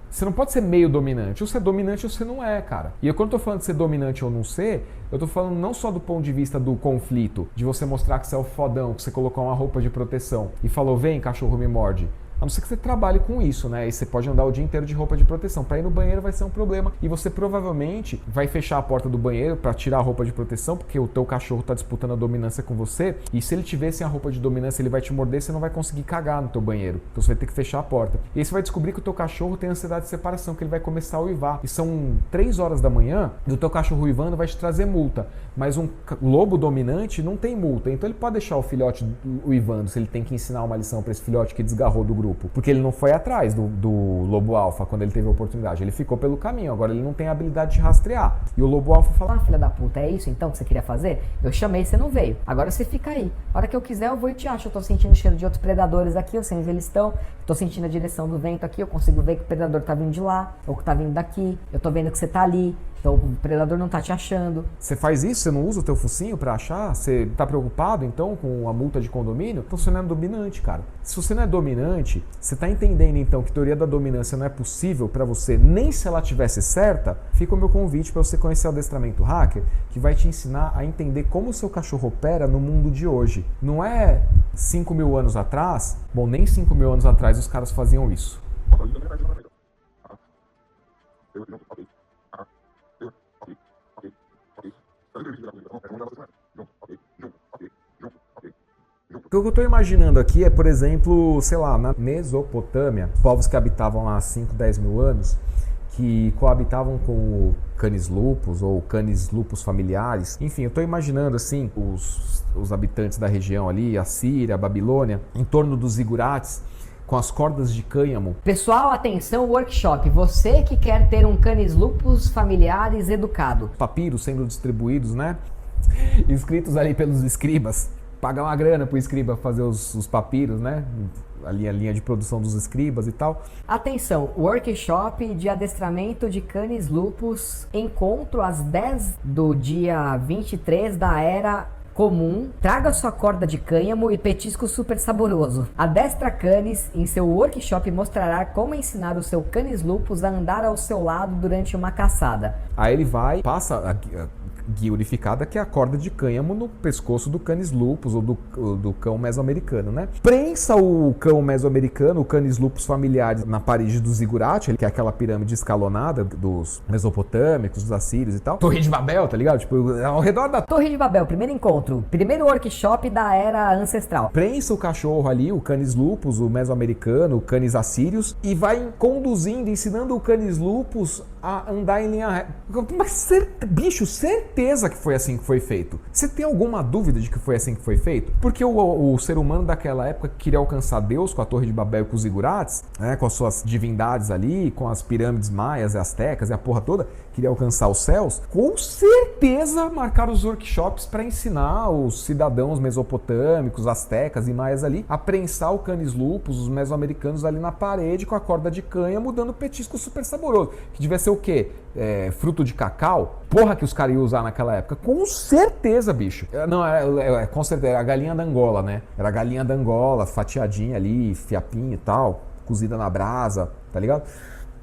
Speaker 6: Você não pode ser meio dominante. Ou você é dominante ou você não é, cara. E quando eu tô falando de ser dominante ou não ser, eu tô falando não só do ponto de vista do conflito, de você mostrar que você é o fodão, que você colocou uma roupa de proteção e falou, vem, cachorro, me morde. A não ser que você trabalhe com isso, né? E você pode andar o dia inteiro de roupa de proteção. Para ir no banheiro vai ser um problema. E você provavelmente vai fechar a porta do banheiro para tirar a roupa de proteção, porque o teu cachorro tá disputando a dominância com você. E se ele tiver sem a roupa de dominância, ele vai te morder, você não vai conseguir cagar no teu banheiro. Então você vai ter que fechar a porta. E aí você vai descobrir que o teu cachorro tem ansiedade de separação, que ele vai começar a uivar. E são 3 horas da manhã, e o teu cachorro uivando vai te trazer multa. Mas um lobo dominante não tem multa. Então ele pode deixar o filhote uivando, se ele tem que ensinar uma lição para esse filhote que desgarrou do grupo. grupo, porque ele não foi atrás do lobo alfa quando ele teve a oportunidade, ele ficou pelo caminho, agora ele não tem a habilidade de rastrear. E o lobo alfa fala:
Speaker 2: Ah, filha da puta, é isso então que você queria fazer? Eu chamei, você não veio. Agora você fica aí. A hora que eu quiser eu vou e te acho. Eu tô sentindo o cheiro de outros predadores aqui, eu sei onde eles estão. Tô sentindo a direção do vento aqui, eu consigo ver que o predador tá vindo de lá, ou que tá vindo daqui. Eu tô vendo que você tá ali. Então o predador não tá te achando.
Speaker 6: Você faz isso? Você não usa o teu focinho pra achar? Você tá preocupado então com a multa de condomínio? Então você não é dominante, cara. Se você não é dominante, você tá entendendo então que teoria da dominância não é possível pra você, nem se ela tivesse certa. Fica o meu convite pra você conhecer o adestramento hacker, que vai te ensinar a entender como o seu cachorro opera no mundo de hoje. Não é 5.000 anos atrás, bom, nem 5.000 anos atrás os caras faziam isso. O que eu estou imaginando aqui é, por exemplo, sei lá, na Mesopotâmia, povos que habitavam lá há 5, 10 mil anos, que coabitavam com canis lupus ou canis lupus familiares. Enfim, eu estou imaginando assim os habitantes da região ali, a Síria, a Babilônia, em torno dos zigurates, com as cordas de cânhamo.
Speaker 2: Pessoal, atenção, workshop. Você que quer ter um canis lupus familiares educado.
Speaker 6: Papiros sendo distribuídos, né? Escritos ali pelos escribas. Pagar uma grana pro escriba fazer os papiros, né? Ali a linha de produção dos escribas e tal.
Speaker 2: Atenção, workshop de adestramento de canis lupus. Encontro às 10 do dia 23 da era comum. Traga sua corda de cânhamo e petisco super saboroso. Adestra Canis em seu workshop mostrará como ensinar o seu canis lupus a andar ao seu lado durante uma caçada.
Speaker 6: Aí ele vai, passa a guia unificada, que é a corda de cânhamo no pescoço do canis lupus ou do cão mesoamericano, né? Prensa o cão mesoamericano, o canis lupus familiares, na parede do zigurate, que é aquela pirâmide escalonada dos mesopotâmicos, dos assírios e tal. Torre de Babel, tá ligado? Tipo, ao redor da
Speaker 2: Torre de Babel, primeiro encontro, primeiro workshop da era ancestral.
Speaker 6: Prensa o cachorro ali, o canis lupus, o mesoamericano, o canis assírios, e vai conduzindo, ensinando o canis lupus a andar em linha reta. Mas, bicho, certeza que foi assim que foi feito. Você tem alguma dúvida de que foi assim que foi feito? Porque o ser humano daquela época queria alcançar Deus com a Torre de Babel e com os zigurates, né, com as suas divindades ali, com as pirâmides maias e astecas e a porra toda, queria alcançar os céus. Com certeza marcaram os workshops para ensinar os cidadãos mesopotâmicos, astecas e maias ali a prensar o canis lupus, os mesoamericanos ali na parede com a corda de cânhamo, dando petisco super saboroso. Que devia ser o quê? Fruto de cacau? Porra que os caras iam usar naquela época. Com certeza, bicho. Não, com certeza, era a galinha da Angola, né? Era a galinha da Angola, fatiadinha ali, fiapinha e tal, cozida na brasa, tá ligado?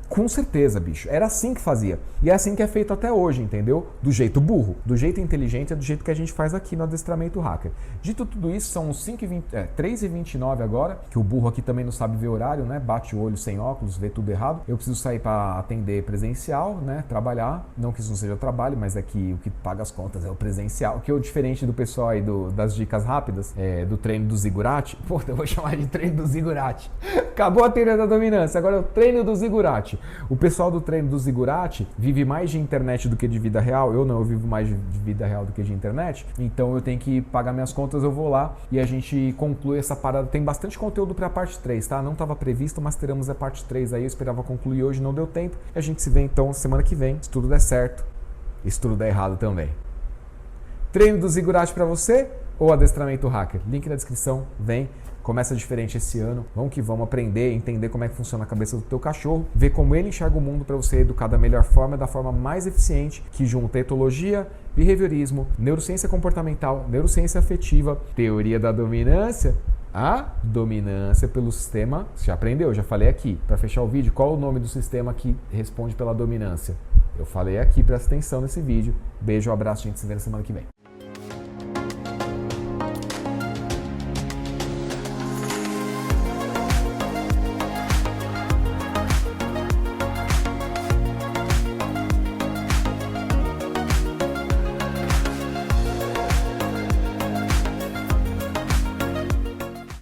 Speaker 6: Com certeza, bicho. Era assim que fazia. E é assim que é feito até hoje, entendeu? Do jeito burro. Do jeito inteligente é do jeito que a gente faz aqui no adestramento hacker. Dito tudo isso, são 3h29 agora, que o burro aqui também não sabe ver horário, né? Bate o olho sem óculos, vê tudo errado. Eu preciso sair para atender presencial, né? Trabalhar. Não que isso não seja trabalho, mas é que o que paga as contas é o presencial. Que é o diferente do pessoal aí das dicas rápidas, do treino do zigurate. Pô, eu vou chamar de treino do zigurate. Acabou a teoria da dominância, agora é o treino do zigurate. O pessoal do treino do zigurate vive mais de internet do que de vida real. Eu não, eu vivo mais de vida real do que de internet. Então eu tenho que pagar minhas contas, eu vou lá e a gente conclui essa parada. Tem bastante conteúdo pra parte 3, tá? Não estava previsto, mas teremos a parte 3 aí. Eu esperava concluir hoje, não deu tempo. E a gente se vê então semana que vem, se tudo der certo e se tudo der errado também. Treino do zigurate pra você ou adestramento hacker? Link na descrição, vem. Começa diferente esse ano, vamos que vamos aprender, entender como é que funciona a cabeça do teu cachorro, ver como ele enxerga o mundo para você educar da melhor forma, da forma mais eficiente, que junta etologia, behaviorismo, neurociência comportamental, neurociência afetiva, teoria da dominância, a dominância pelo sistema. Você já aprendeu, já falei aqui. Para fechar o vídeo, qual o nome do sistema que responde pela dominância? Eu falei aqui, presta atenção nesse vídeo. Beijo, abraço, a gente se vê na semana que vem.